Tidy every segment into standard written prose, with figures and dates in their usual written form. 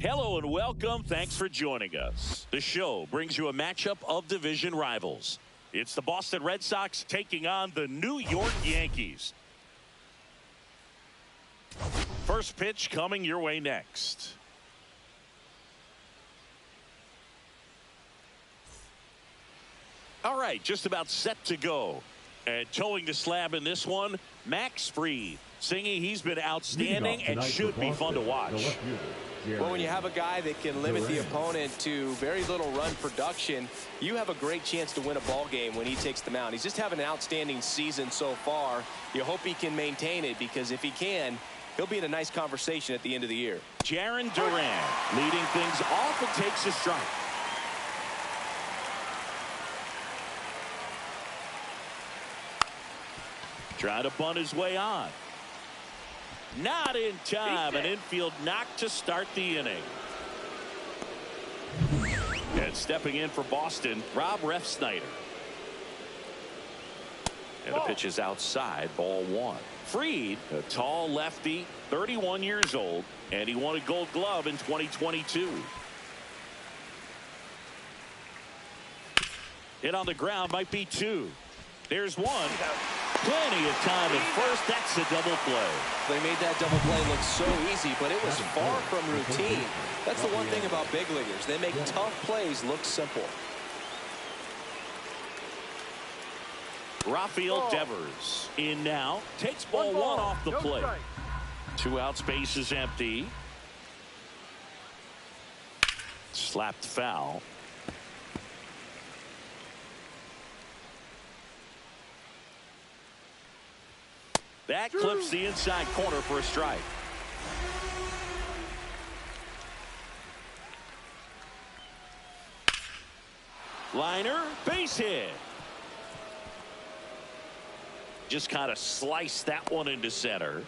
Hello and welcome. Thanks for joining us. The show brings you a matchup of division rivals. It's the Boston Red Sox taking on the New York Yankees. First pitch coming your way next. All right, just about set to go. And towing the slab in this one, Max Fried. Singing, he's been outstanding and should be fun to watch. Well, when you have a guy that can limit the opponent to very little run production, you have a great chance to win a ball game when he takes the mound. He's just having an outstanding season so far. You hope he can maintain it, because if he can, he'll be in a nice conversation at the end of the year. Jarren Duran leading things off and takes a strike. Trying to bunt his way on. Not in time. An infield knock to start the inning. And stepping in for Boston, Rob Refsnyder. And the pitch is outside, ball one. Fried, a tall lefty, 31 years old, and he won a Gold Glove in 2022. Hit on the ground, might be two. There's one. Plenty of time at first. That's a double play. They made that double play look so easy, but it was far from routine. That's the one thing about big leaguers. They make tough plays look simple. Rafael Devers in now. Takes ball one off the plate. 2 outs, base is empty. Slapped foul. That clips the inside corner for a strike. Liner, base hit. Just kind of sliced that one into center.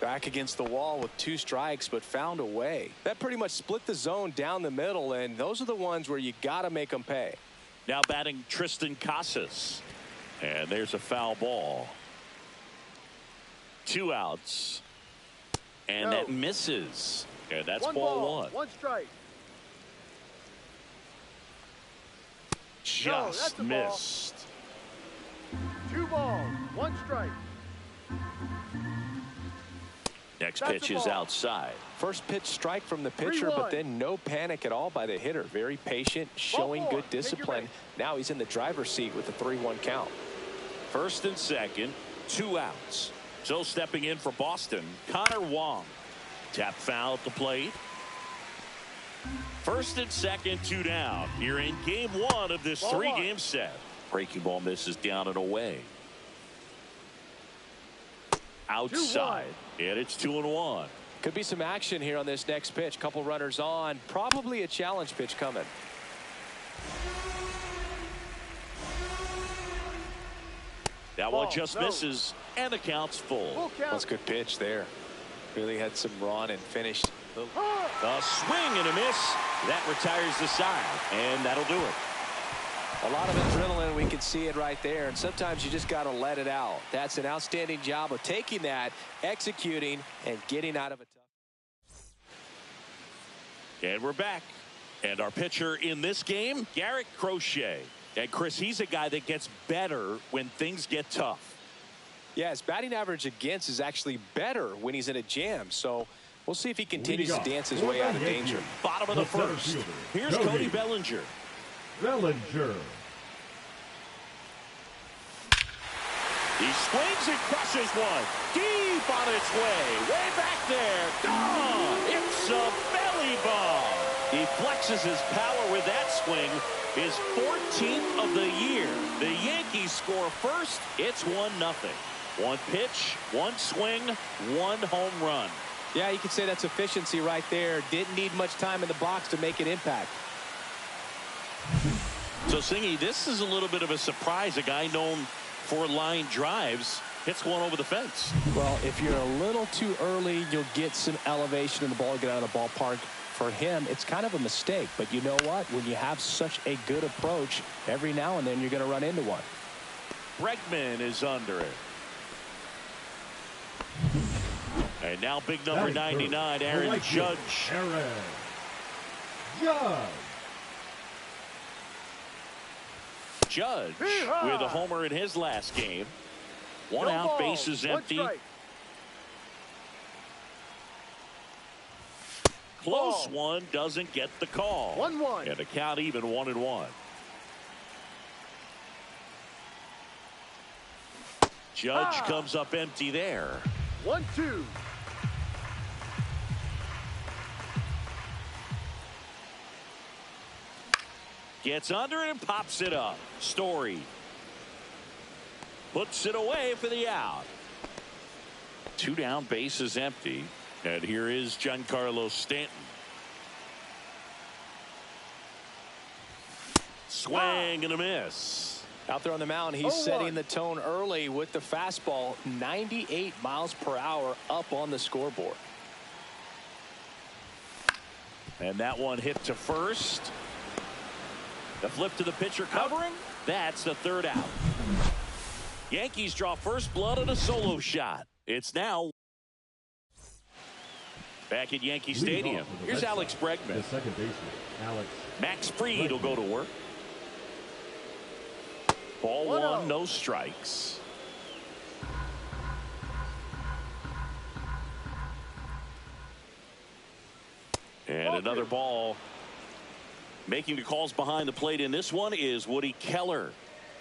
Back against the wall with 2 strikes, but found a way. That pretty much split the zone down the middle, and those are the ones where you got to make them pay. Now batting Tristan Casas. And there's a foul ball. 2 outs. And that misses. And that's ball one. 1 strike. Just missed. 2 balls, 1 strike. Next pitch is outside. First pitch strike from the pitcher, but then no panic at all by the hitter. Very patient, showing good discipline. Now he's in the driver's seat with the 3-1 count. First and second, 2 outs. So stepping in for Boston, Connor Wong. Tap foul at the plate. First and second, 2 down. Here in game 1 of this 3-game set. Breaking ball misses down and away. Outside. And it's 2-1. Could be some action here on this next pitch. Couple runners on. Probably a challenge pitch coming. That one just misses, and the count's full. That's a good pitch there. Really had some run and finished. A swing and a miss. That retires the side, and that'll do it. A lot of adrenaline, we can see it right there, and sometimes you just got to let it out. That's an outstanding job of taking that, executing, and getting out of a tough. And we're back. And our pitcher in this game, Garrett Crochet. And Chris, he's a guy that gets better when things get tough. Yeah, his batting average against is actually better when he's in a jam. So we'll see if he continues to dance his way out of danger. Bottom of the first. Here's Cody Bellinger. He swings and crushes one. Deep on its way back there. Gone. It's a belly ball. He flexes his power with that swing. His 14th of the year. The Yankees score first. It's 1-0. 1 pitch, 1 swing, 1 home run. Yeah, you could say that's efficiency right there. Didn't need much time in the box to make an impact. So, Singy, this is a little bit of a surprise. A guy known for line drives hits one over the fence. Well, if you're a little too early, you'll get some elevation in the ball, get out of the ballpark. For him, it's kind of a mistake. But you know what? When you have such a good approach, every now and then you're going to run into one. Bregman is under it. And now big number 99, Aaron Judge. Judge with a homer in his last game. One out, bases empty. Close one, doesn't get the call. 1-1. And the count even 1-1. Judge comes up empty there. 1-2. Gets under it and pops it up. Story puts it away for the out. 2 down, bases empty. And here is Giancarlo Stanton. Swing and a miss. Out there on the mound, he's setting the tone early with the fastball. 98 miles per hour up on the scoreboard. And that one hit to first. The flip to the pitcher covering. That's the 3rd out. Yankees draw first blood on a solo shot. It's now back at Yankee Stadium. Here's Alex Bregman. The second baseman, Alex. Max Fried will go to work. Ball 1, no strikes. And another ball. Making the calls behind the plate in this one is Woody Keller.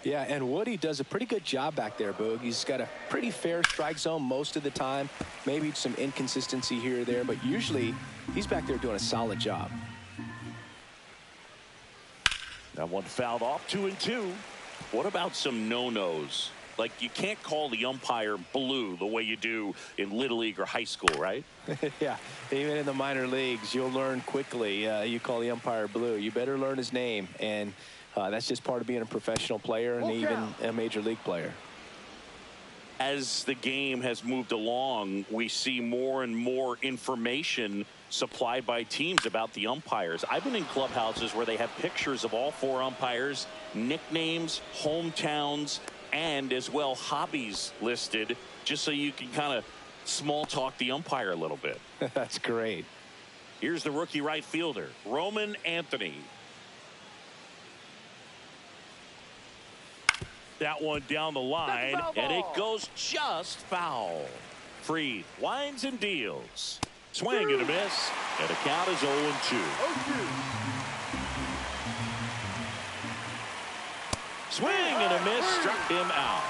Yeah, and Woody does a pretty good job back there, Boog. He's got a pretty fair strike zone most of the time. Maybe some inconsistency here or there, but usually he's back there doing a solid job. That one fouled off, 2-2. What about some no-nos? Like, you can't call the umpire blue the way you do in Little League or high school, right? Yeah, even in the minor leagues, you'll learn quickly. You call the umpire blue. You better learn his name, and that's just part of being a professional player and even a major league player. As the game has moved along, we see more and more information supplied by teams about the umpires. I've been in clubhouses where they have pictures of all 4 umpires, nicknames, hometowns, and as well hobbies listed, just so you can kind of small talk the umpire a little bit. That's great. Here's the rookie right fielder, Roman Anthony. That one down the line, and it goes just foul. Fried winds and deals. Swing and a miss, and the count is 0-2. Swing and a miss, struck him out.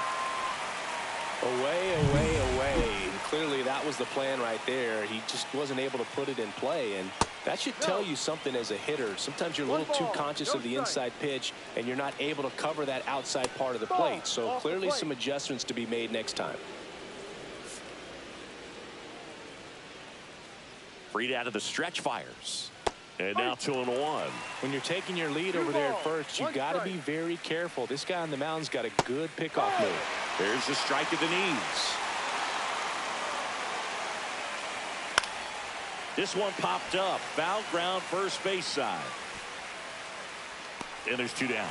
Away, away, away. And clearly that was the plan right there. He just wasn't able to put it in play, and that should tell you something as a hitter. Sometimes you're a little too conscious of the inside pitch, and you're not able to cover that outside part of the plate. So clearly some adjustments to be made next time. Fried out of the stretch fires. And now 2-1. When you're taking your lead over there at first, you got to be very careful. This guy on the mound's got a good pickoff move. There's the strike at the knees. This one popped up. Foul ground, first base side. And there's 2 down.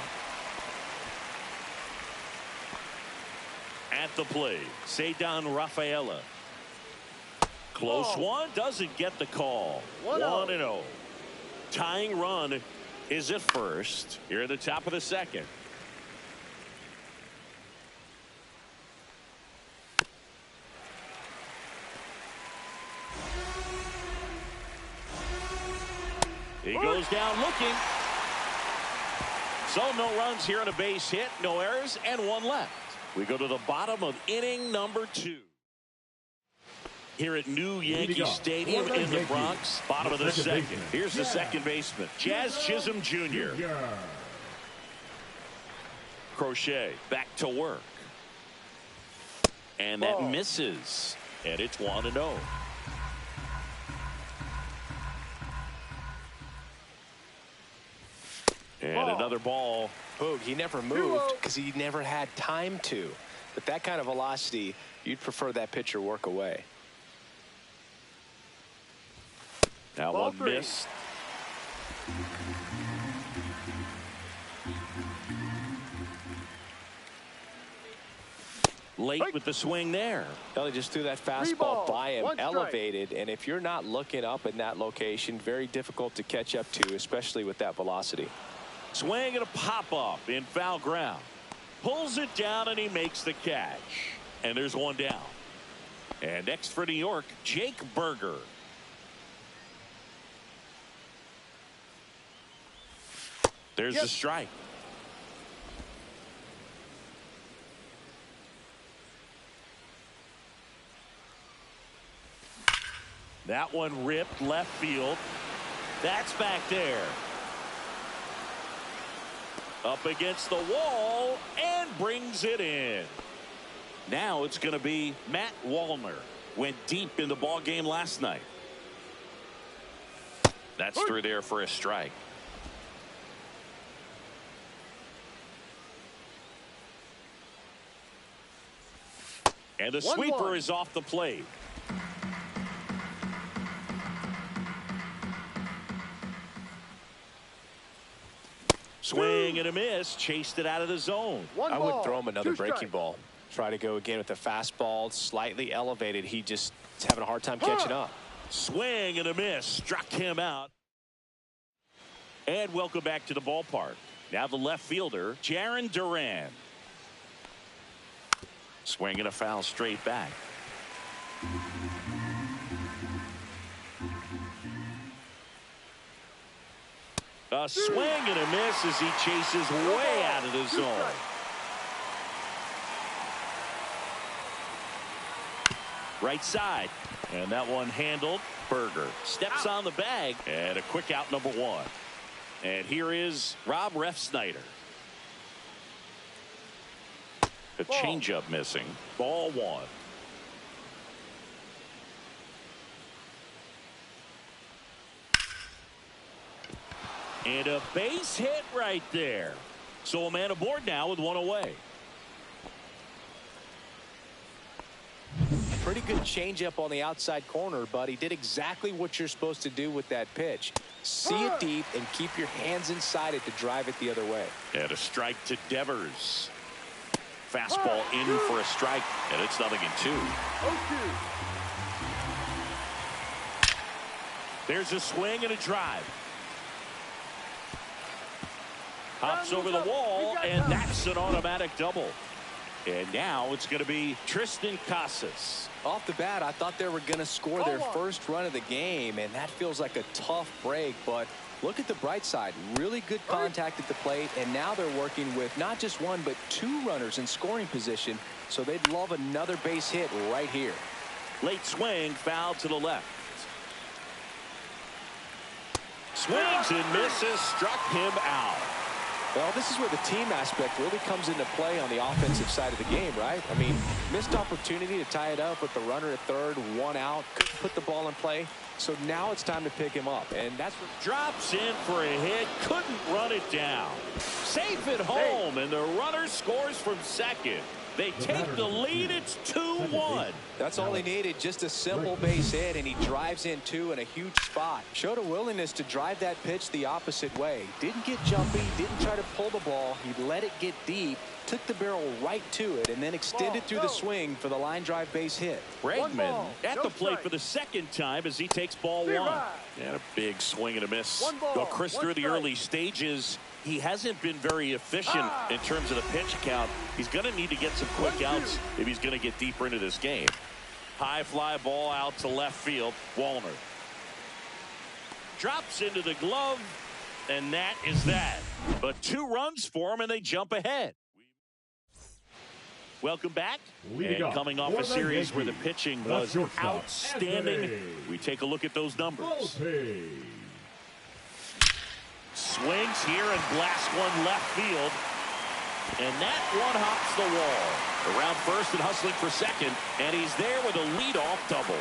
At the plate, Ceddanne Rafaela. Close one, doesn't get the call. 1-0. Tying run is at first. Here at the top of the second. He goes down looking. So no runs here on a base hit, no errors, and 1 left. We go to the bottom of inning number 2. Here at New Yankee Stadium in the Bronx, bottom of the second. Here's the second baseman, Jazz Chisholm Jr. Crochet back to work. And that misses. And it's 1-0. And another ball. Boog, he never moved because he never had time to. But that kind of velocity, you'd prefer that pitcher work away. That one missed. Late with the swing there. Well, he just threw that Three fastball balls, by him, one strike. elevated, and if you're not looking up in that location, very difficult to catch up to, especially with that velocity. Swing and a pop-up in foul ground. Pulls it down, and he makes the catch. And there's one down. And next for New York, Jake Berger. There's the strike. That one ripped left field. That's back there. Up against the wall and brings it in. Now it's going to be Matt Wallner. Went deep in the ball game last night. That's through there for a strike. And the sweeper is off the plate. Swing and a miss. Chased it out of the zone. I would throw him another breaking ball. Try to go again with the fastball. Slightly elevated. He just is having a hard time catching up. Swing and a miss. Struck him out. And welcome back to the ballpark. Now the left fielder, Jarren Duran. Swing and a foul straight back. A swing and a miss as he chases way out of the zone. Right side. And that one handled. Berger steps on the bag. And a quick out, number one. And here is Rob Refsnyder. A changeup missing. Ball one. And a base hit right there. So a man aboard now with one away. Pretty good changeup on the outside corner, but he did exactly what you're supposed to do with that pitch. See it deep and keep your hands inside it to drive it the other way. And a strike to Devers. Fastball in for a strike, and it's 0-2. There's a swing and a drive. Hops over the wall, and that's an automatic double. And now it's going to be Triston Casas. Off the bat, I thought they were going to score their first run of the game, and that feels like a tough break. But look at the bright side. Really good contact at the plate, and now they're working with not just one, but two runners in scoring position. So they'd love another base hit right here. Late swing, foul to the left. Swings and misses, struck him out. Well, this is where the team aspect really comes into play on the offensive side of the game, right? I mean, missed opportunity to tie it up with the runner at third, one out, couldn't put the ball in play. So now it's time to pick him up, and that's what drops in for a hit, couldn't run it down. Safe at home, and the runner scores from second. They take the lead. It's 2-1. That's all he needed, just a simple base hit, and he drives in two in a huge spot. Showed a willingness to drive that pitch the opposite way. Didn't get jumpy, didn't try to pull the ball. He let it get deep, took the barrel right to it, and then extended through the swing for the line drive base hit. Bregman at the plate for the second time as he takes ball one. And a big swing and a miss. Well, Chris, through the early stages, he hasn't been very efficient in terms of the pitch count. He's going to need to get some quick outs if he's going to get deeper into this game. High fly ball out to left field. Wallner drops into the glove, and that is that. But 2 runs for him, and they jump ahead. Welcome back. And coming off a series where the pitching was outstanding, we take a look at those numbers. Swings here and blasts one left field. And that one hops the wall. Around first and hustling for second. And he's there with a leadoff double.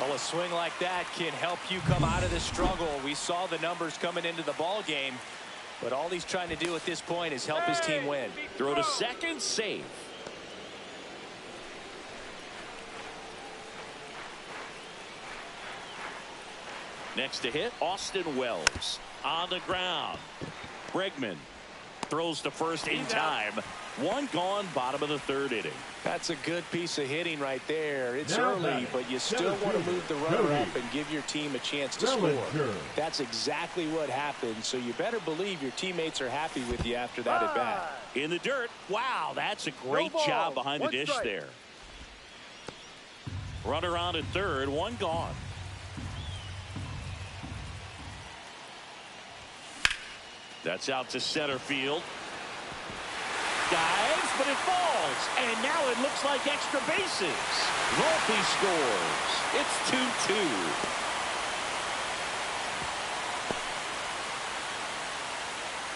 Well, a swing like that can help you come out of the struggle. We saw the numbers coming into the ball game. But all he's trying to do at this point is help his team win. Throw to second, safe. Next to hit, Austin Wells. On the ground. Bregman throws to first in time. One gone, bottom of the third inning. That's a good piece of hitting right there. It's early, but you still want to move the runner up and give your team a chance to score. That's exactly what happened, so you better believe your teammates are happy with you after that at bat. In the dirt. Wow, that's a great job behind the dish there. Runner on at third, one gone. That's out to center field. Dives, but it falls. And now it looks like extra bases. Volpe scores. It's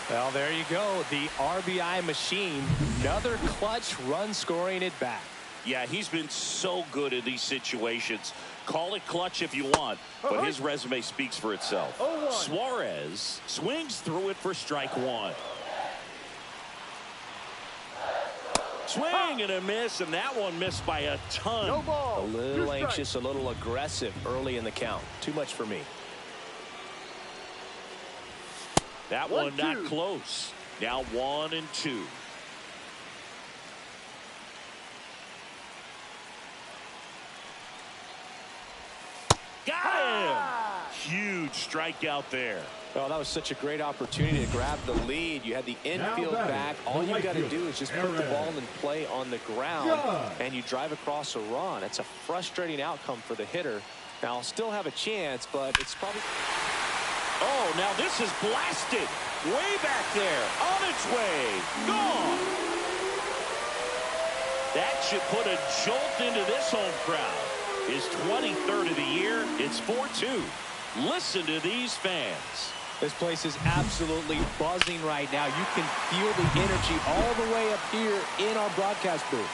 2-2. Well, there you go. The RBI machine. Another clutch run scoring at bat. Yeah, he's been so good in these situations. Call it clutch if you want, but his resume speaks for itself. Suarez swings through it for strike one. Swing and a miss, and that one missed by a ton. A little anxious, a little aggressive early in the count. Too much for me. That one not close. Now 1-2. Got him! Huge strikeout there. Well, that was such a great opportunity to grab the lead. You had the infield back. All you got to do is just put the ball in play on the ground, and you drive across a run. It's a frustrating outcome for the hitter. Now, I'll still have a chance, but it's probably... Oh, now this is blasted. Way back there. On its way. Gone. That should put a jolt into this home crowd. His 23rd of the year. It's 4-2. Listen to these fans. This place is absolutely buzzing right now. You can feel the energy all the way up here in our broadcast booth.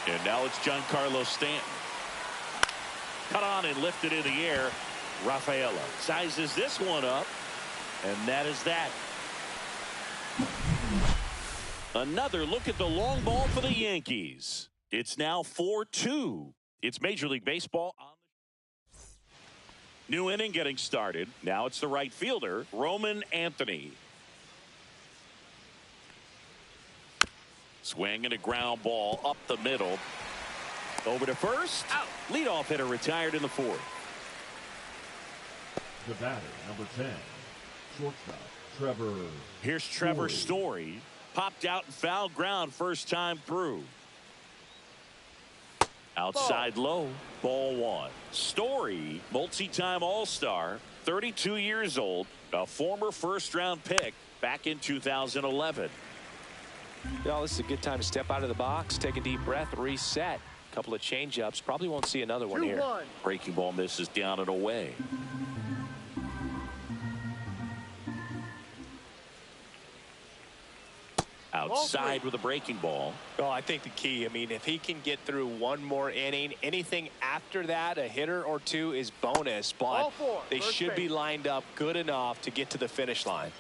And now it's Giancarlo Stanton. Cut on and lifted in the air. Rafaela sizes this one up, and that is that. Another look at the long ball for the Yankees. It's now 4-2. It's Major League Baseball on the new inning getting started. Now it's the right fielder, Roman Anthony. Swing and a ground ball up the middle. Over to first. Out. Leadoff hitter retired in the fourth. The batter, number 10, shortstop, Trevor. Here's Trevor Story. Popped out and foul ground first time through. Outside low, ball one. Story, multi-time All-Star, 32 years old, a former first-round pick back in 2011. Well, this is a good time to step out of the box, take a deep breath, reset. A couple of change-ups. Probably won't see another one here. Breaking ball misses down and away. Outside with a breaking ball. Well, I think the key, I mean, if he can get through one more inning, anything after that, a hitter or two is bonus, but they should be lined up good enough to get to the finish line.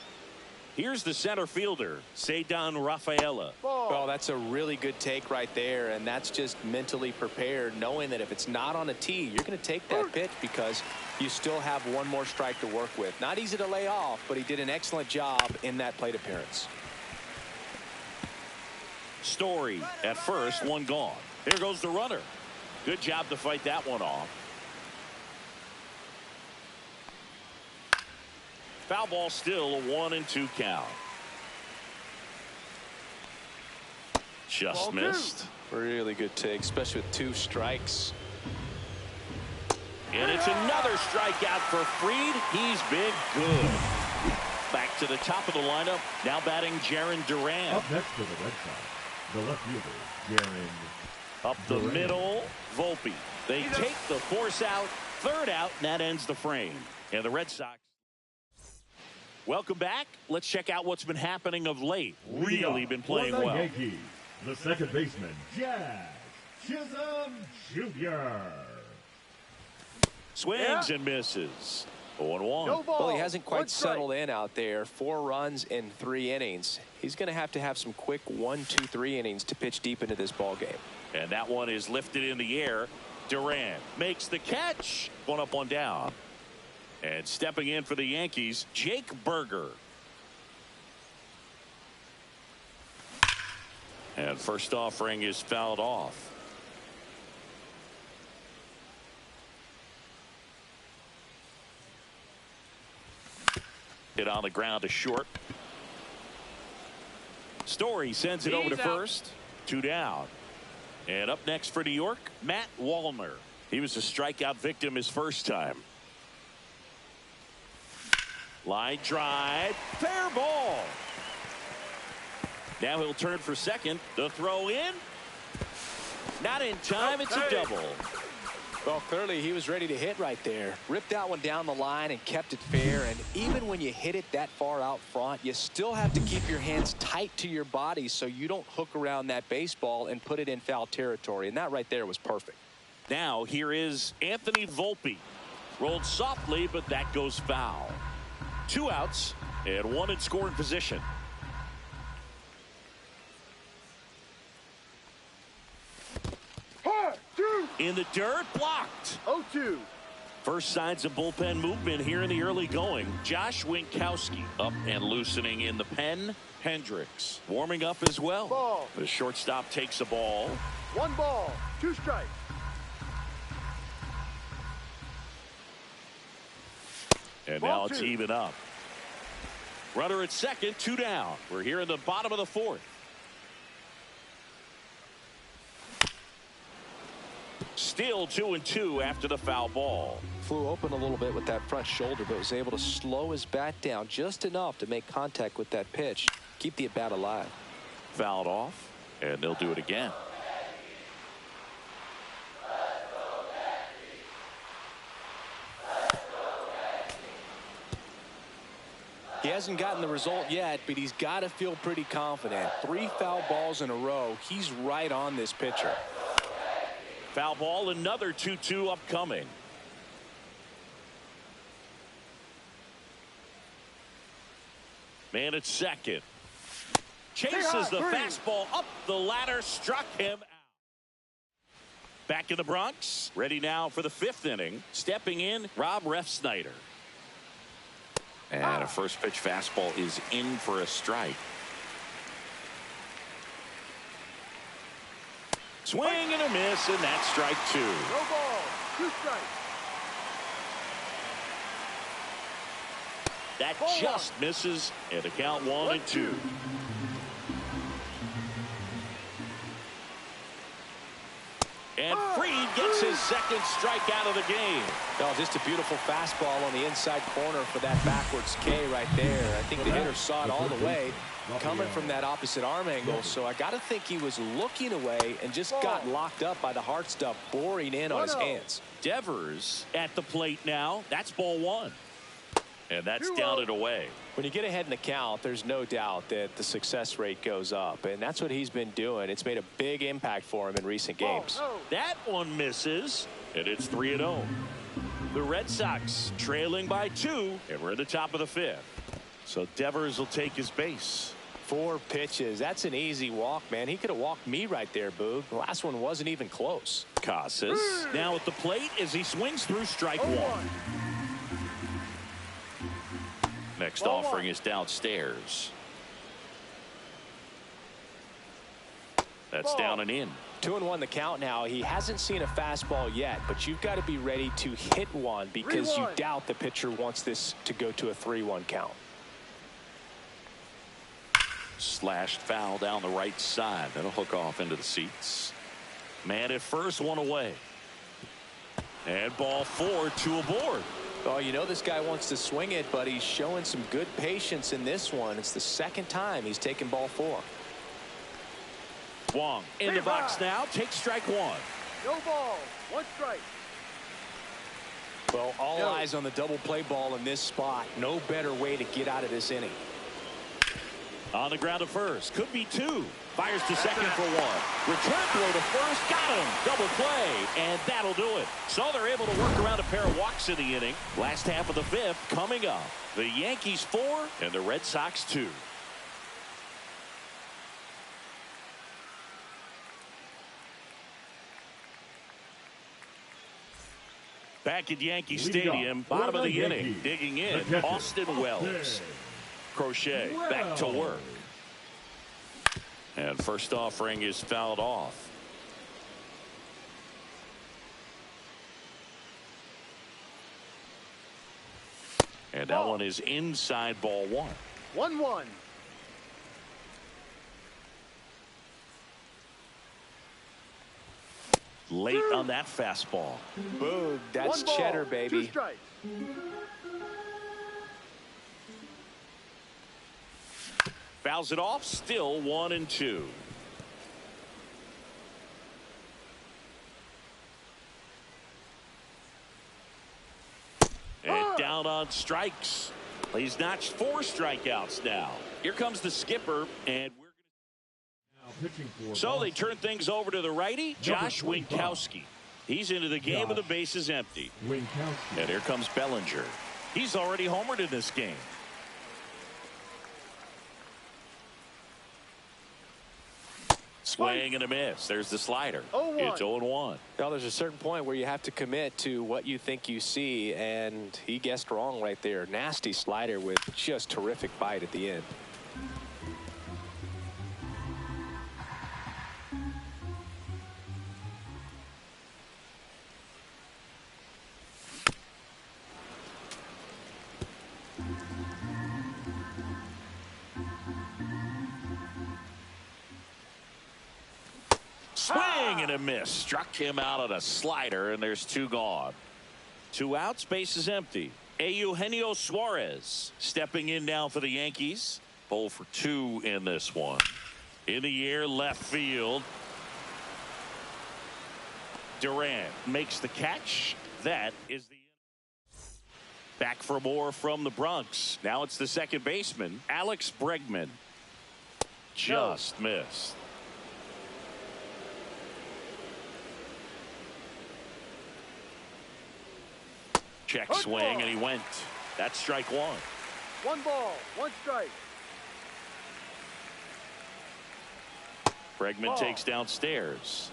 Here's the center fielder, Ceddanne Rafaela. Well, that's a really good take right there, and that's just mentally prepared, knowing that if it's not on a tee, you're going to take that pitch because you still have one more strike to work with. Not easy to lay off, but he did an excellent job in that plate appearance. Story at first, one gone. There goes the runner. Good job to fight that one off. Foul ball still, a 1-2 count. Just missed. Really good take, especially with 2 strikes. And it's another strikeout for Fried. He's been good. Back to the top of the lineup. Now batting Jarren Duran. Up next to the Red Sox, the left fielder, Jarren. Up the middle, Volpe. They take the force out, third out, and that ends the frame. And the Red Sox. Welcome back. Let's check out what's been happening of late. Really been playing well. Yankees, the second baseman, Jack Chisholm Jr. Swings and misses. 0-1. Well, he hasn't quite settled in out there. 4 runs in 3 innings. He's going to have some quick 1, 2, 3 innings to pitch deep into this ball game. And that one is lifted in the air. Duran makes the catch. 1 up, 1 down. And stepping in for the Yankees, Jake Berger. And first offering is fouled off. Hit on the ground to short. Story sends it over to first. 2 down. And up next for New York, Matt Wallner. He was a strikeout victim his first time. Line drive. Fair ball. Now he'll turn for second. The throw in. Not in time. It's a double. Well, clearly he was ready to hit right there. Ripped that one down the line and kept it fair. And even when you hit it that far out front, you still have to keep your hands tight to your body so you don't hook around that baseball and put it in foul territory. And that right there was perfect. Now here is Anthony Volpe. Rolled softly, but that goes foul. 2 outs and 1 in scoring position. In the dirt, blocked. 0-2. First signs of bullpen movement here in the early going. Josh Winkowski up and loosening in the pen. Hendricks warming up as well. Ball. The shortstop takes a ball. 1 ball, 2 strikes. And Ball now it's 2. even up. Runner at second, 2 down. We're here in the bottom of the 4th. Still 2-2 after the foul ball. Flew open a little bit with that front shoulder, but was able to slow his bat down just enough to make contact with that pitch. Keep the at-bat alive. Fouled off, and they'll do it again. He hasn't gotten the result yet, but he's got to feel pretty confident. 3 foul balls in a row. He's right on this pitcher. Foul ball, another 2-2 upcoming. Man at second. Chases the fastball up the ladder, struck him out. Back in the Bronx, ready now for the 5th inning. Stepping in, Rob Refsnyder. And a first pitch fastball is in for a strike. Swing and a miss, and that's strike 2. No ball, 2 strikes. That Ball just 1. misses, and the count 1-2. And Fried gets his second strikeout of the game. Oh, just a beautiful fastball on the inside corner for that backwards K right there. I think the hitter saw it all the way coming from that opposite arm angle. So I got to think he was looking away and just got locked up by the hard stuff boring in on his hands. Devers at the plate now. That's ball 1. And that's down and away. When you get ahead in the count, there's no doubt that the success rate goes up. And that's what he's been doing. It's made a big impact for him in recent games. That one misses, and it's 3-0. The Red Sox trailing by 2, and we're in the top of the 5th. So Devers will take his base. 4 pitches. That's an easy walk, man. He could have walked me right there, Boog. The last one wasn't even close. Casas now at the plate as he swings through strike 1. Next offering is downstairs. That's down and in. 2-1 the count now. He hasn't seen a fastball yet, but you've got to be ready to hit one because you doubt the pitcher wants this to go to a 3-1 count. Slashed foul down the right side. That'll hook off into the seats. Man at first, 1 away. And ball 4, 2 aboard. Oh, you know this guy wants to swing it, but he's showing some good patience in this one. It's the second time he's taken ball 4. Wong in the box now. Takes strike 1. No ball, 1 strike. Well, all eyes on the double play ball in this spot. No better way to get out of this inning. On the ground to first. Could be 2. Fires to second for 1. Return throw to first. Got him. Double play. And that'll do it. So they're able to work around a pair of walks in the inning. Last half of the 5th coming up. The Yankees 4 and the Red Sox 2. Back at Yankee Stadium, bottom of the inning. Digging in, Austin Wells. Crochet back to work. And first offering is fouled off. And that one is inside ball one. 1-1. Late on that fastball. Boom. That's 1 ball, cheddar, baby. 2 strikes. Fouls it off. Still 1-2. And down on strikes. He's notched 4 strikeouts now. Here comes the skipper, and we're so they turn things over to the righty, Josh Winkowski. He's into the game with the bases empty. And here comes Bellinger. He's already homered in this game. Swing and a miss. There's the slider. It's 0-1. Well, there's a certain point where you have to commit to what you think you see, and he guessed wrong right there. Nasty slider with just terrific bite at the end. Swing and a miss. Struck him out on a slider, and there's 2 gone. 2 outs, base is empty. Eugenio Suarez stepping in now for the Yankees. 0 for 2 in this one. In the air, left field. Durant makes the catch. That is the back for more from the Bronx. Now it's the second baseman, Alex Bregman. Just missed. Check swing, and he went. That's strike 1. 1 ball, 1 strike. Bregman takes downstairs.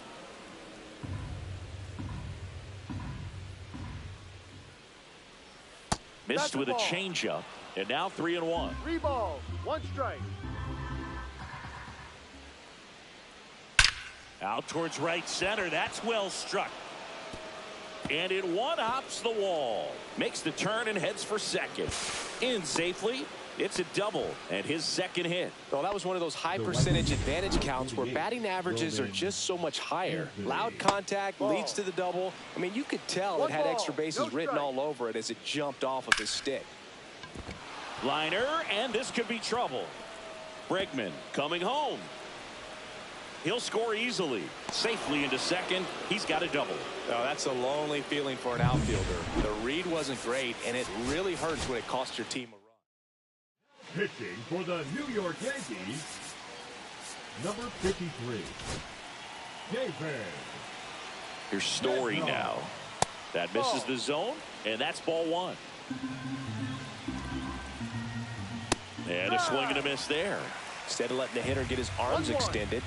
Missed with a changeup, and now 3-1. 3 balls, 1 strike. Out towards right center. That's well struck. And it one-hops the wall. Makes the turn and heads for second. In safely. It's a double and his second hit. Well, that was one of those high percentage advantage counts where batting averages are just so much higher. Loud contact leads to the double. I mean, you could tell it had extra bases written all over it as it jumped off of his stick. Liner, and this could be trouble. Bregman coming home. He'll score easily. Safely into second. He's got a double. Oh, that's a lonely feeling for an outfielder. The read wasn't great, and it really hurts when it costs your team a run. Pitching for the New York Yankees, number 53, David. Here's Story now. That misses the zone, and that's ball 1. And a swing and a miss there. Instead of letting the hitter get his arms extended,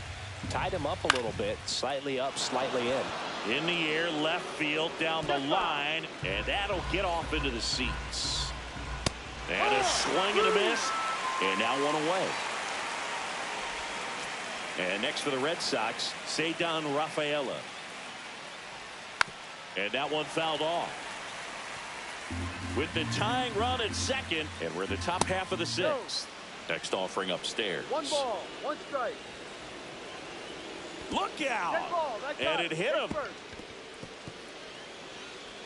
tied him up a little bit, slightly up, slightly in. In the air, left field, down the line, and that'll get off into the seats. And a swing and a miss, and now 1 away. And next for the Red Sox, Ceddanne Rafaela. And that one fouled off. With the tying run at second, and we're in the top half of the 6th. Next offering upstairs. 1 ball, 1 strike. Look out! And it hit him.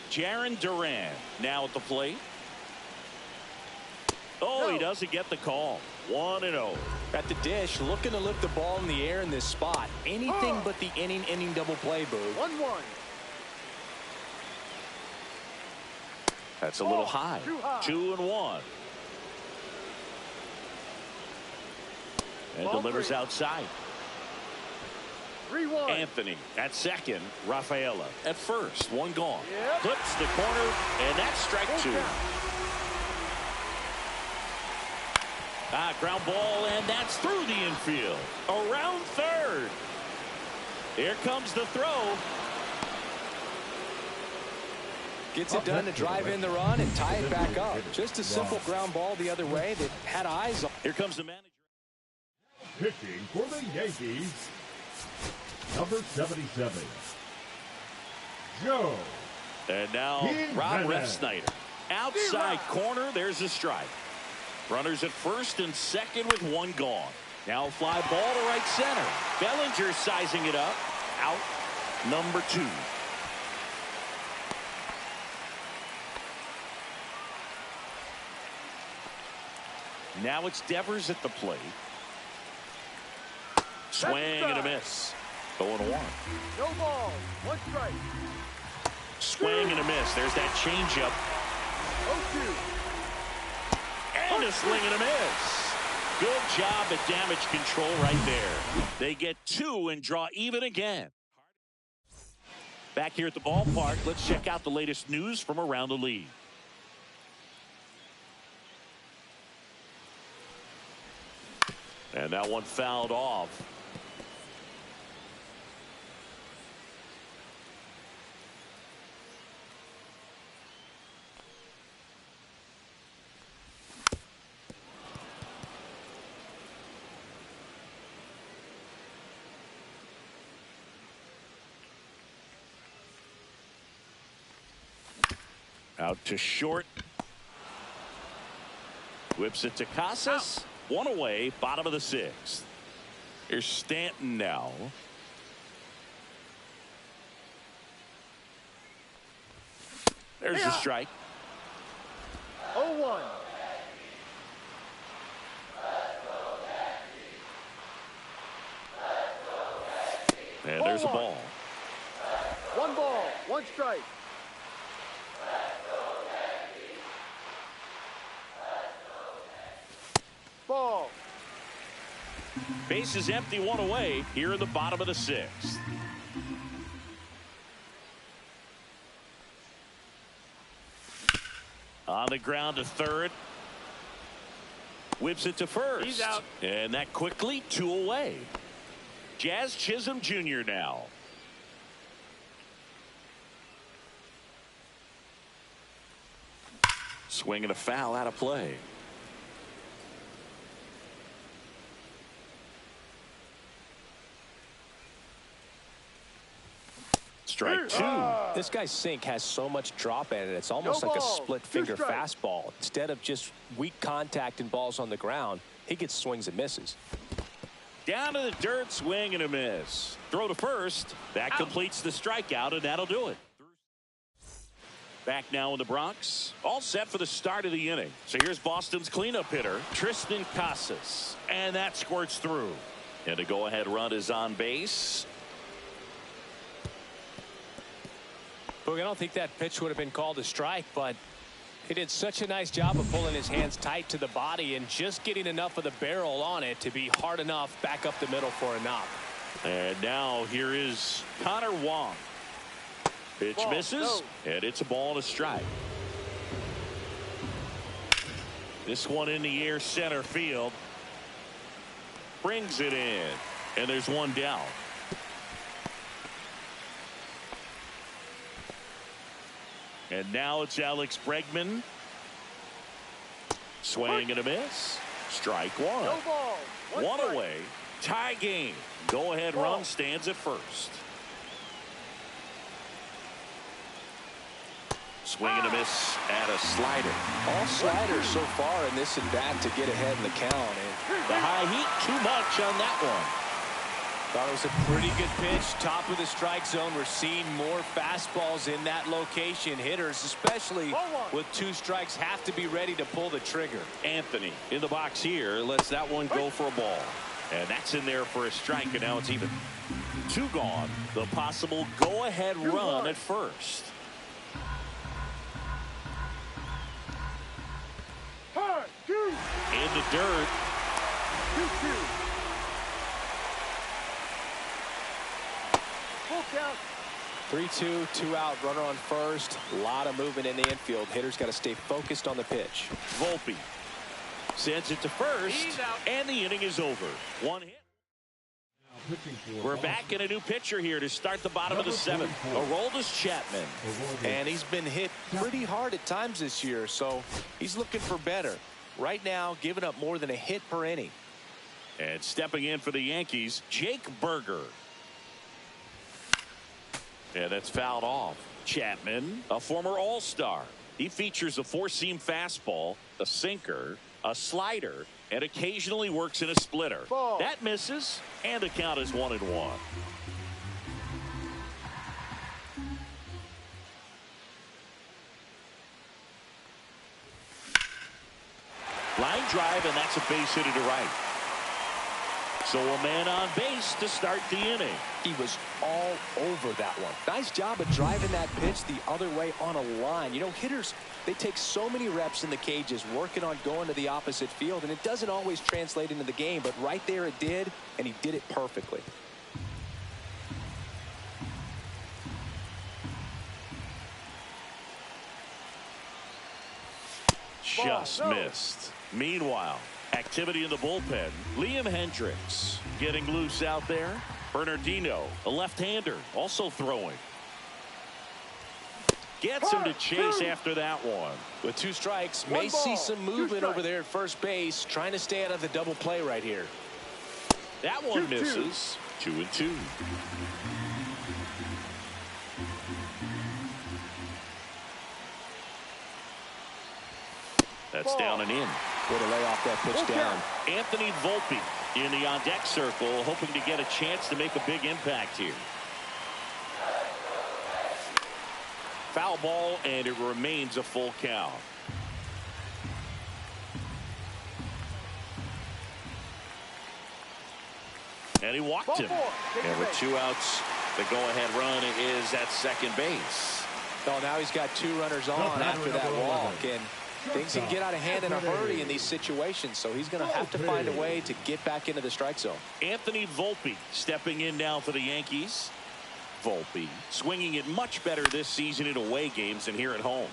Jarren Duran now at the plate. Oh, he doesn't get the call. 1-0. At the dish, looking to lift the ball in the air in this spot. Anything but the inning double play, Boo. 1-1. That's a little high. 2-1. And delivers outside. 3-1. Anthony at second. Rafaela at first. 1 gone. Clips the corner, and that's strike 2. Ground ball, and that's through the infield. Around third. Here comes the throw. Gets it done to drive in the run and tie it back up. Just a simple ground ball the other way that had eyes on. Here comes the manager. Pitching for the Yankees, number 77, Joe. And now Rob Refsnyder. Outside corner, there's a strike. Runners at first and second with one gone. Now fly ball to right center. Bellinger sizing it up. Out number 2. Now it's Devers at the plate. Swing and a miss. 0-1. No ball. 1 strike. Swing and a miss. There's that changeup. 0-2. And a swing and a miss. Good job at damage control right there. They get 2 and draw even again. Back here at the ballpark, let's check out the latest news from around the league. And that one fouled off. Out to short. Whips it to Casas. Out. 1 away, bottom of the 6th. Here's Stanton now. There's the strike. 0-1. And there's a ball. 1 ball, 1 strike. Ball. Base is empty, 1 away here in the bottom of the 6th. On the ground to third. Whips it to first. He's out. And that quickly 2 away. Jazz Chisholm Jr. now. Swing and a foul out of play. Strike 2. This guy's sink has so much drop in it. It's almost like a split finger fastball. Instead of just weak contact and balls on the ground, he gets swings and misses. Down to the dirt, swing and a miss. Throw to first. That completes the strikeout, and that'll do it. Back now in the Bronx. All set for the start of the inning. So here's Boston's cleanup hitter, Tristan Casas. And that squirts through. And a go-ahead run is on base. Look, I don't think that pitch would have been called a strike, but he did such a nice job of pulling his hands tight to the body and just getting enough of the barrel on it to be hard enough back up the middle for a knock. And now here is Connor Wong. Pitch misses, and it's a ball and a strike. This one in the air center field. Brings it in, and there's 1 down. And now it's Alex Bregman. Swing and a miss. Strike 1. No ball. 1 away. Tie game. Go-ahead run stands at first. Swing and a miss at a slider. All sliders so far in this at-bat to get ahead in the count. And the high heat, too much on that one. Thought it was a pretty good pitch. Top of the strike zone. We're seeing more fastballs in that location. Hitters, especially with 2 strikes, have to be ready to pull the trigger. Anthony in the box here lets that one go for a ball. And that's in there for a strike, and now it's even. 2 gone. The possible go-ahead run at first. In the dirt. 2-2. Full count. 3-2, 2 out, runner on first. A lot of movement in the infield. Hitters got to stay focused on the pitch. Volpe sends it to first, and the inning is over. 1 hit. We're back in a new pitcher here to start the bottom of the 7th. Aroldis Chapman. And he's been hit pretty hard at times this year, so he's looking for better. Right now, giving up more than a hit per inning. And stepping in for the Yankees, Jake Berger. And that's fouled off. Chapman, a former All-Star. He features a four-seam fastball, a sinker, a slider, and occasionally works in a splitter. Ball. That misses, and the count is 1-1. Line drive, and that's a base hit to right. So a man on base to start the inning. He was all over that one. Nice job of driving that pitch the other way on a line. You know, hitters, they take so many reps in the cages working on going to the opposite field, and it doesn't always translate into the game, but right there it did, and he did it perfectly. Just missed. Meanwhile, activity in the bullpen. Liam Hendricks getting loose out there. Bernardino, a left-hander, also throwing. Gets him to chase after that one. With 2 strikes, may see some movement over there at first base, trying to stay out of the double play right here. That one misses. 2-2. That's down and in. Way to lay off that pitch down. Anthony Volpe in the on-deck circle, hoping to get a chance to make a big impact here. Foul ball, and it remains a full count. And he walked him. And with 2 outs, the go-ahead run is at second base. Oh, now he's got 2 runners on after that walk, and things can get out of hand in a hurry in these situations, so he's going to have to find a way to get back into the strike zone. Anthony Volpe stepping in now for the Yankees. Volpe swinging it much better this season in away games than here at home.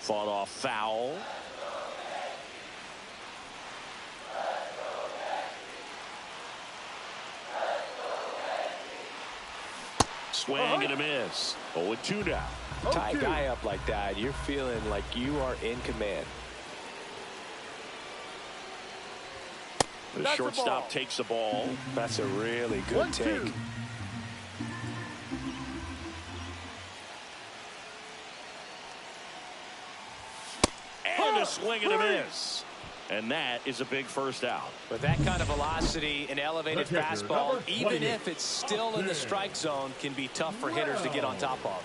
Fought off foul. Swing and a miss. 0-2 now. Tie a guy up like that, you're feeling like you are in command. The shortstop takes the ball. That's a really good take. And a swing and a miss. And that is a big first out. With that kind of velocity and elevated fastball, even if it's still in the strike zone, can be tough for hitters to get on top of.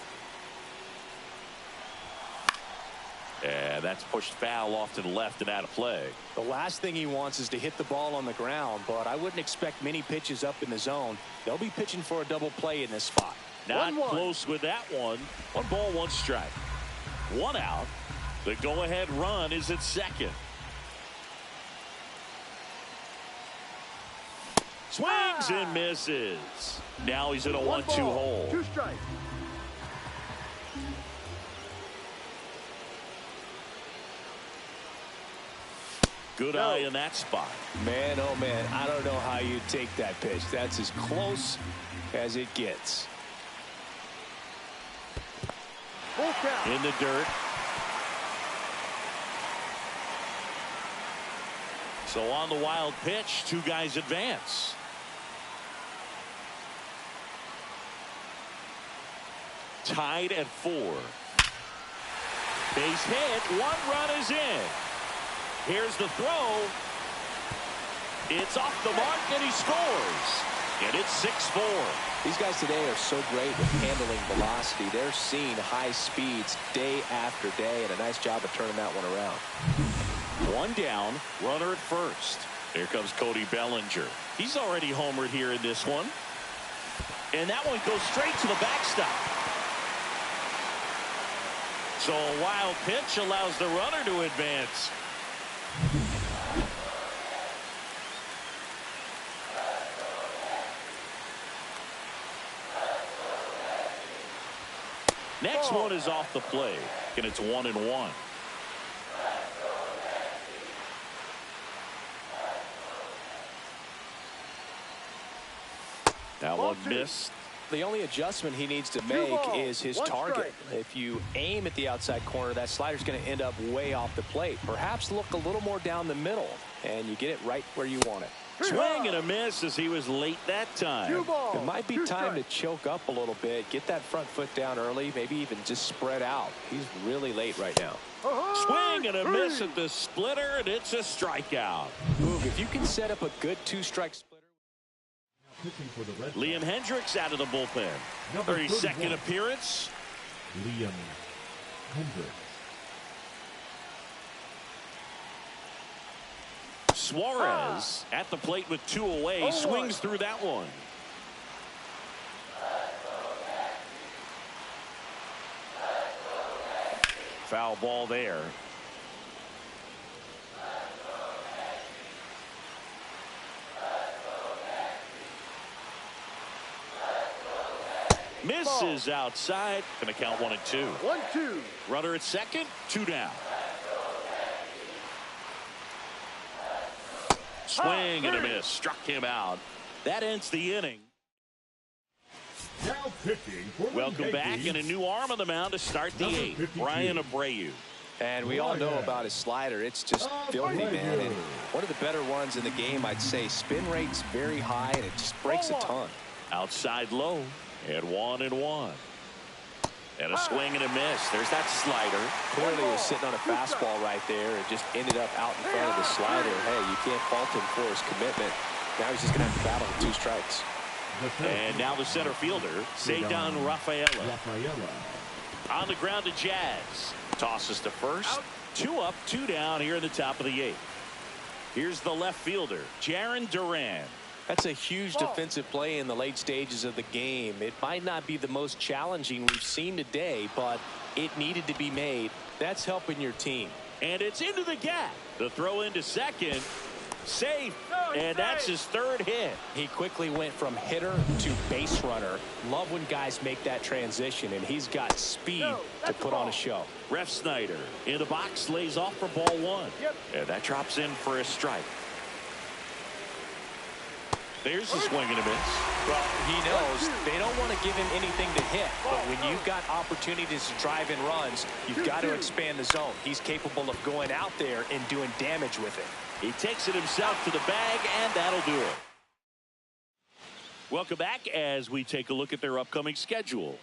And that's pushed foul off to the left and out of play. The last thing he wants is to hit the ball on the ground, but I wouldn't expect many pitches up in the zone. They'll be pitching for a double play in this spot. Not close with that one. 1 ball, 1 strike. 1 out. The go-ahead run is at second. Swings and misses. Now he's in a 1-2 hole. 2 strikes. Good eye in that spot. Man, oh man, I don't know how you take that pitch. That's as close as it gets. Full count. In the dirt. So on the wild pitch, 2 guys advance. Tied at 4. Base hit. 1 run is in. Here's the throw. It's off the mark, and he scores. And it's 6-4. These guys today are so great with handling velocity. They're seeing high speeds day after day, and a nice job of turning that one around. 1 down, runner at first. Here comes Cody Bellinger. He's already homered here in this one. And that one goes straight to the backstop. So a wild pitch allows the runner to advance. Next one is off the plate, and it's 1-1. That one missed. The only adjustment he needs to make is his target. If you aim at the outside corner, that slider's going to end up way off the plate. Perhaps look a little more down the middle, and you get it right where you want it. Swing and a miss as he was late that time. It might be time to choke up a little bit, get that front foot down early, maybe even just spread out. He's really late right now. Swing and a miss at the splitter, and it's a strikeout. Move, if you can set up a good two-strike splitter. Liam Hendricks out of the bullpen. 32nd appearance. Liam Hendricks. Suarez at the plate with 2 away. Swings through that one. Foul ball there. Misses outside. Gonna count 1 and 2. 1-2. Runner at second. 2 down. Swing and a miss. Struck him out. That ends the inning. Now pitching for the Welcome back, Yankees. and a new arm on the mound to start the 8th. Brian Abreu. And we all know about his slider. It's just filthy, man. And one of the better ones in the game, I'd say. Spin rate's very high, and it just breaks a ton. Outside low, and 1 and 1. And a swing and a miss. There's that slider. Clearly he was sitting on a fastball right there and just ended up out in front of the slider. Hey, you can't fault him for his commitment. Now he's just going to have to battle with 2 strikes. And now the center fielder, Cedar Rafaela. On the ground to Jazz. Tosses to first. 2 up, 2 down here in the top of the 8th. Here's the left fielder, Jarren Duran. That's a huge defensive play in the late stages of the game. It might not be the most challenging we've seen today, but it needed to be made. That's helping your team. And it's into the gap. The throw into second. Safe. And that's his 3rd hit. He quickly went from hitter to base runner. Love when guys make that transition, and he's got speed to put on a show. Ref Snyder in the box, lays off for ball 1. And that drops in for a strike. There's the swing and a miss. Well, he knows they don't want to give him anything to hit. But when you've got opportunities to drive in runs, you've got to expand the zone. He's capable of going out there and doing damage with it. He takes it himself to the bag, and that'll do it. Welcome back as we take a look at their upcoming schedule.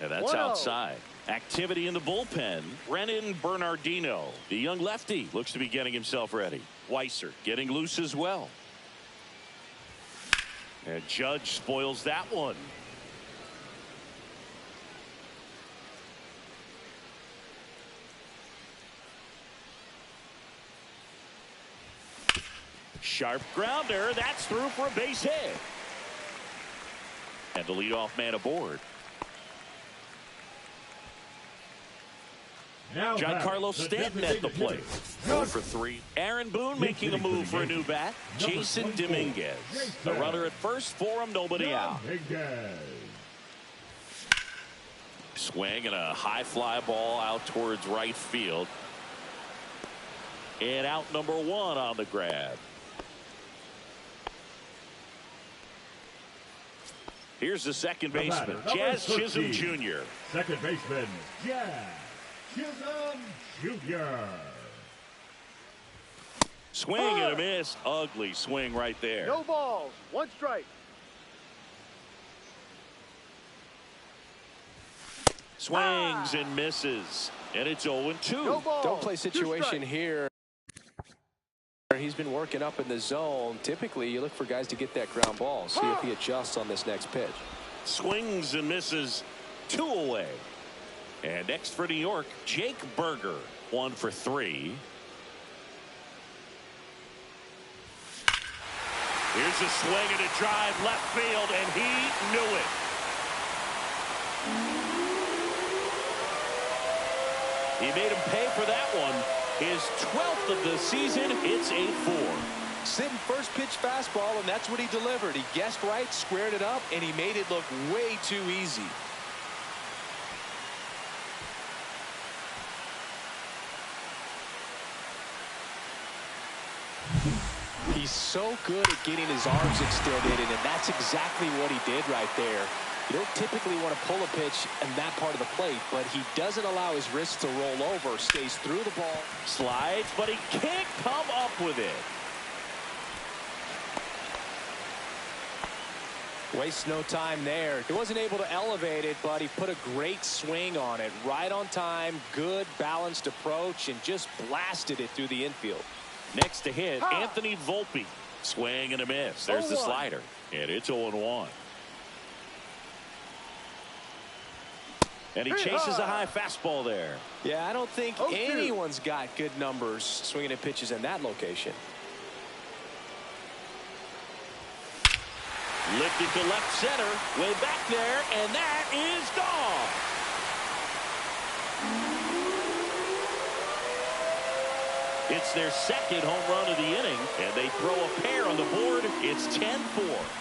And that's outside. Activity in the bullpen. Brennan Bernardino, the young lefty, looks to be getting himself ready. Weiser getting loose as well. And Judge spoils that one. Sharp grounder. That's through for a base hit. And the leadoff man aboard. Giancarlo Stanton at the plate. 0 for 3. Aaron Boone making a move for a new bat. Jason Dominguez. The runner at first for him, nobody out. Swing and a high fly ball out towards right field. And out number 1 on the grab. Here's the second baseman, Jazz Chisholm Jr. Second baseman, Jazz Chisholm Jr. Swing and a miss. Ugly swing right there. No balls. 1 strike. Swings and misses. And it's 0-2. No balls. Don't play situation here. He's been working up in the zone. Typically, you look for guys to get that ground ball. See if he adjusts on this next pitch. Swings and misses. 2 away. And next for New York, Jake Berger. 1 for 3. Here's a swing and a drive left field, and he knew it. He made him pay for that one. His 12th of the season. It's 8-4. Sitting first pitch fastball, and that's what he delivered. He guessed right, squared it up, and he made it look way too easy. He's so good at getting his arms extended, and that's exactly what he did right there. You don't typically want to pull a pitch in that part of the plate, but he doesn't allow his wrist to roll over, stays through the ball. Slides, but he can't come up with it. Wastes no time there. He wasn't able to elevate it, but he put a great swing on it. Right on time, good balanced approach, and just blasted it through the infield. Next to hit, Anthony Volpe. Swing and a miss. There's the slider. And it's 0-1. And he chases a high fastball there. Yeah, I don't think anyone's got good numbers swinging at pitches in that location. Lifted to left center, way back there, and that is gone. It's their second home run of the inning, and they throw a pair on the board. It's 10-4.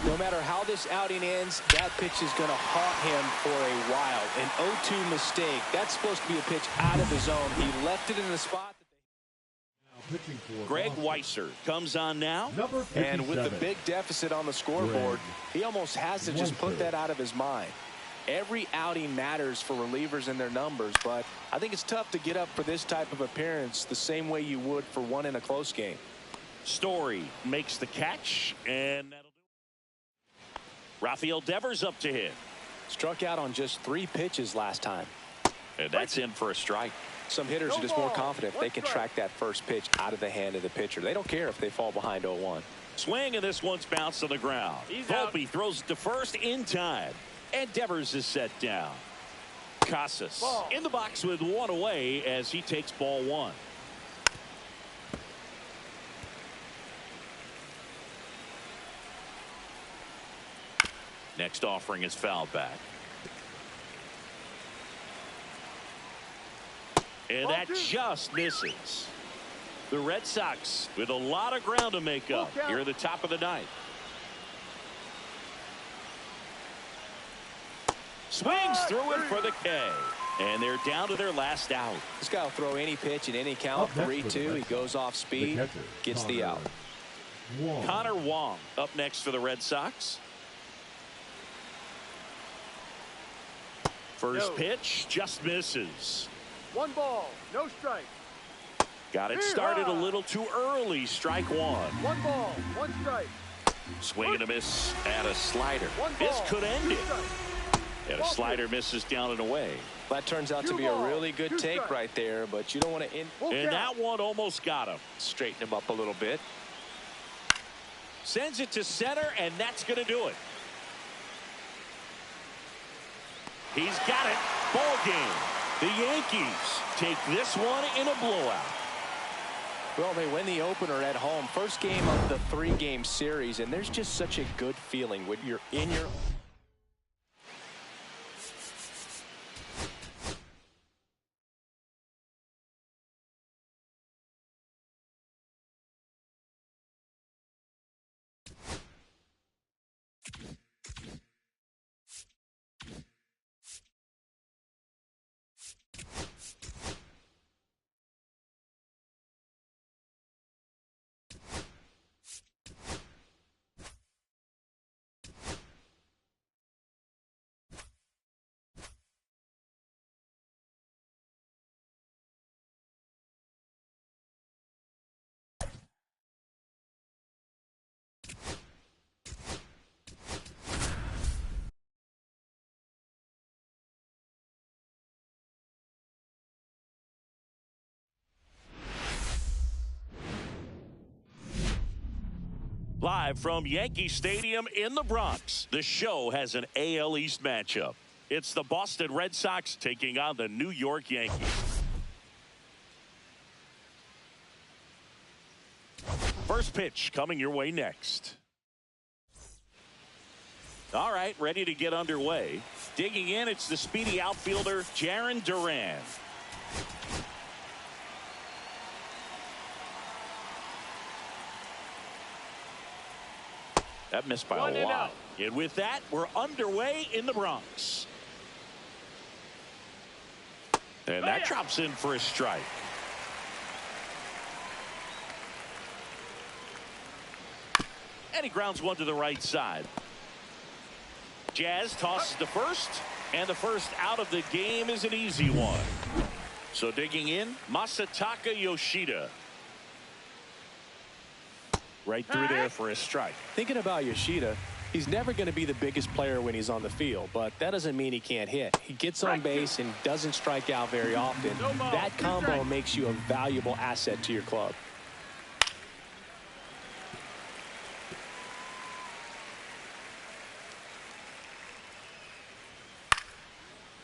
No matter how this outing ends, that pitch is going to haunt him for a while. An 0-2 mistake. That's supposed to be a pitch out of the zone. He left it in the spot. Greg Weiser comes on now. And with the big deficit on the scoreboard, he almost has to just put that out of his mind. Every outing matters for relievers and their numbers, but I think it's tough to get up for this type of appearance the same way you would for one in a close game. Story makes the catch, and that'll do it. Rafael Devers up to hit. Struck out on just 3 pitches last time. And that's in for a strike. Some hitters are just more confident if they can track that first pitch out of the hand of the pitcher. They don't care if they fall behind 0-1. Swing, and this one's bounced to the ground. Volpe throws it to first in time. And Devers is set down. Casas in the box with one away as he takes ball 1. Next offering is fouled back. And that just misses. The Red Sox with a lot of ground to make up here at the top of the ninth. Swings through it for the K. And they're down to their last out. This guy will throw any pitch in any count. 3-2. He goes off speed, gets the out. Connor Wong up next for the Red Sox. First pitch just misses. 1 ball, no strike. Got it started a little too early. Strike 1. 1 ball, 1 strike. Swing and a miss at a slider. This could end it. And a slider misses down and away. That turns out to be a really good take right there, but you don't want to end. And that one almost got him. Straighten him up a little bit. Sends it to center, and that's going to do it. He's got it. Ball game. The Yankees take this one in a blowout. Well, they win the opener at home. First game of the 3-game series, and there's just such a good feeling when you're in your... Live from Yankee Stadium in the Bronx, the show has an AL East matchup. It's the Boston Red Sox taking on the New York Yankees. First pitch coming your way next. All right, ready to get underway. Digging in, it's the speedy outfielder, Jarren Duran. That missed by a lot. And with that, we're underway in the Bronx. And that drops in for a strike. And he grounds one to the right side. Jazz tosses to first, and the first out of the game is an easy one. So digging in, Masataka Yoshida. Right through there for a strike. Thinking about Yoshida, he's never going to be the biggest player when he's on the field, but that doesn't mean he can't hit. He gets on base and doesn't strike out very often. That combo makes you a valuable asset to your club.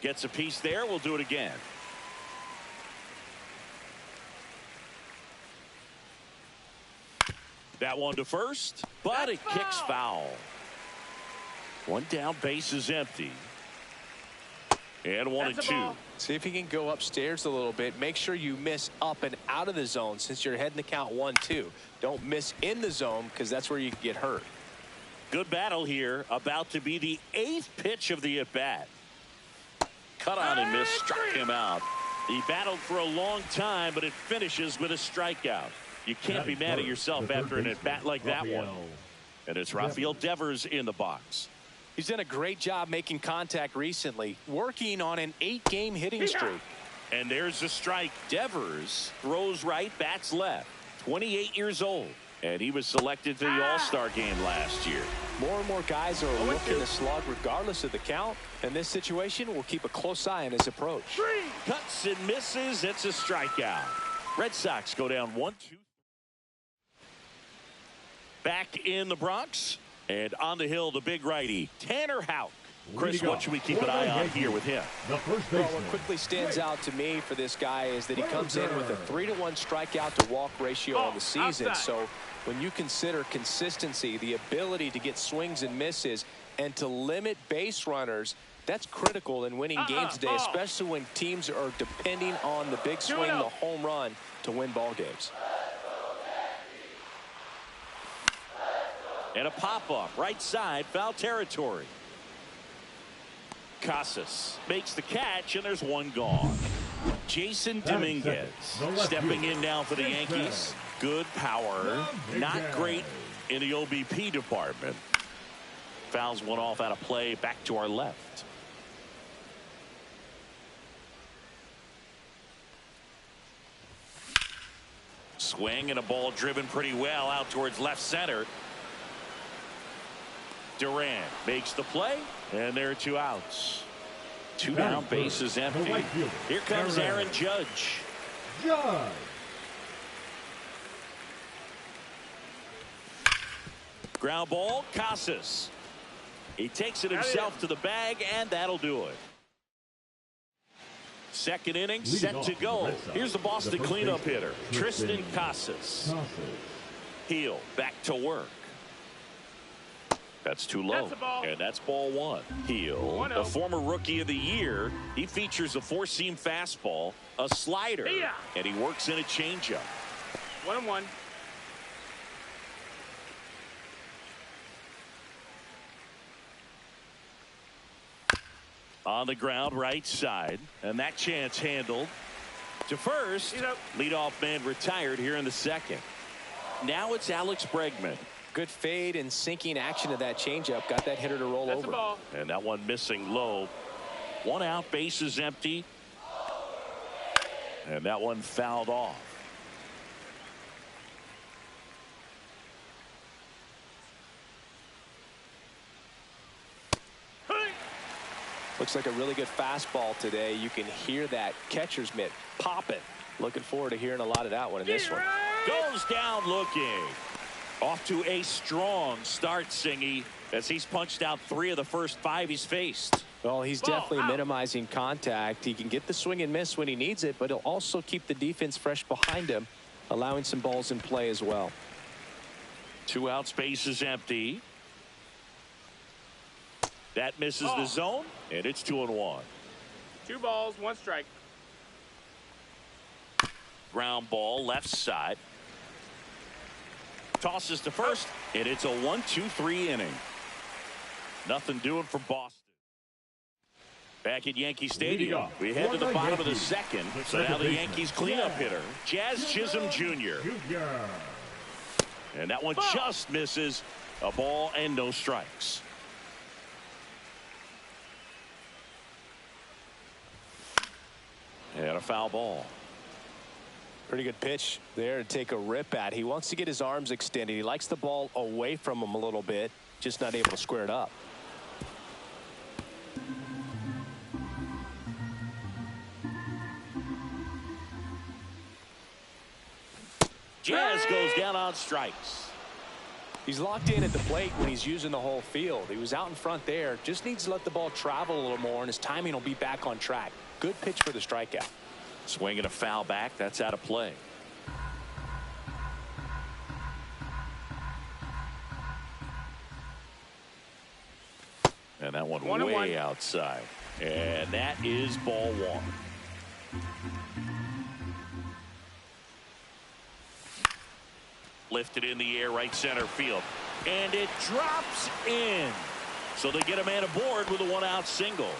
Gets a piece there. We'll do it again. That one to first, but it kicks foul. One down, base is empty. And 1-2. See if he can go upstairs a little bit. Make sure you miss up and out of the zone since you're heading the count 1-2. Don't miss in the zone because that's where you can get hurt. Good battle here. About to be the 8th pitch of the at-bat. Cut on and miss, struck him out. He battled for a long time, but it finishes with a strikeout. You can't be mad at yourself after an at-bat like that one. And it's Rafael Devers in the box. He's done a great job making contact recently, working on an 8-game hitting streak. And there's a strike. Devers throws right, bats left. 28 years old. And he was selected to the All-Star game last year. More and more guys are looking to slug regardless of the count. In this situation, we'll keep a close eye on his approach. Cuts and misses. It's a strikeout. Red Sox go down 1-2. Back in the Bronx. And on the hill, the big righty, Tanner Houck. Chris, what should we keep an eye on here with him? The first well, what quickly stands out to me for this guy is that he comes in with a 3-to-1 strikeout to walk ratio on the season. So when you consider consistency, the ability to get swings and misses, and to limit base runners, that's critical in winning games today, especially when teams are depending on the big swing, the home run, to win ball games. And a pop-up, right side, foul territory. Casas makes the catch, and there's one gone. Jason Dominguez stepping in now for the Yankees. Good power, not great in the OBP department. Fouls one off out of play, back to our left. Swing and a ball driven pretty well out towards left center. Durant makes the play, and there are 2 outs. 2 down, bases empty. Here comes Aaron Judge. Ground ball, Casas. He takes it himself to the bag, and that'll do it. Second inning set to go. Here's the Boston cleanup hitter, Tristan Casas. Heel back to work. That's too low, and that's ball 1. Heel, a former rookie of the year. He features a 4-seam fastball, a slider, and he works in a changeup. 1-1. On the ground, right side, and that chance handled to first. Leadoff man retired here in the second. Now it's Alex Bregman. Good fade and sinking action of that changeup. Got that hitter to roll over. And that one missing low. 1 out, bases empty. And that one fouled off. Looks like a really good fastball today. You can hear that catcher's mitt popping. Looking forward to hearing a lot of that one in this one. Goes down looking. Off to a strong start, Singy, as he's punched out 3 of the first 5 he's faced. Well, he's definitely minimizing contact. He can get the swing and miss when he needs it, but he'll also keep the defense fresh behind him, allowing some balls in play as well. 2 outs, base is empty. That misses the zone, and it's 2-1. 2 balls, 1 strike. Ground ball, left side. tosses to first, and it's a 1-2-3 inning. Nothing doing for Boston. Back at Yankee Stadium, we head to the bottom of the second. So now the Yankees cleanup hitter, Jazz Chisholm Jr. And that one just misses. A ball and no strikes. And a foul ball. Pretty good pitch there to take a rip at. He wants to get his arms extended. He likes the ball away from him a little bit, just not able to square it up. Jazz goes down on strikes. He's locked in at the plate when he's using the whole field. He was out in front there. Just needs to let the ball travel a little more, and his timing will be back on track. Good pitch for the strikeout. Swing and a foul back. That's out of play. And that one way outside. And that is ball one. Lifted in the air, right center field. And it drops in. So they get a man aboard with a one-out single.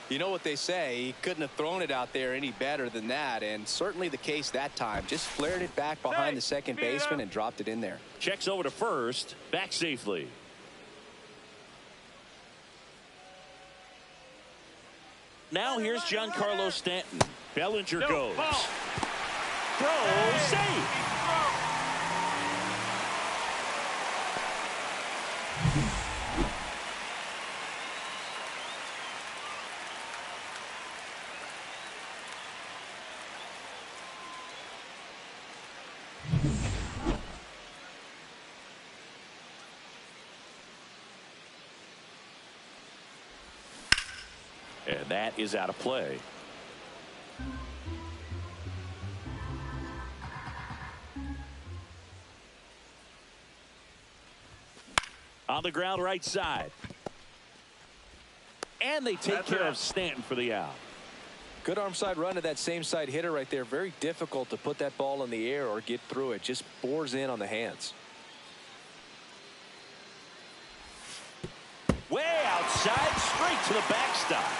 You know what they say, he couldn't have thrown it out there any better than that, and certainly the case that time. Just flared it back behind the second baseman and dropped it in there. Checks over to first, back safely. Now here's Giancarlo Stanton. Bellinger goes. Throw, safe. And that is out of play. On the ground right side. And they take care of Stanton for the out. Good arm side run to that same side hitter right there. Very difficult to put that ball in the air or get through it. Just bores in on the hands. Way outside, straight to the backstop.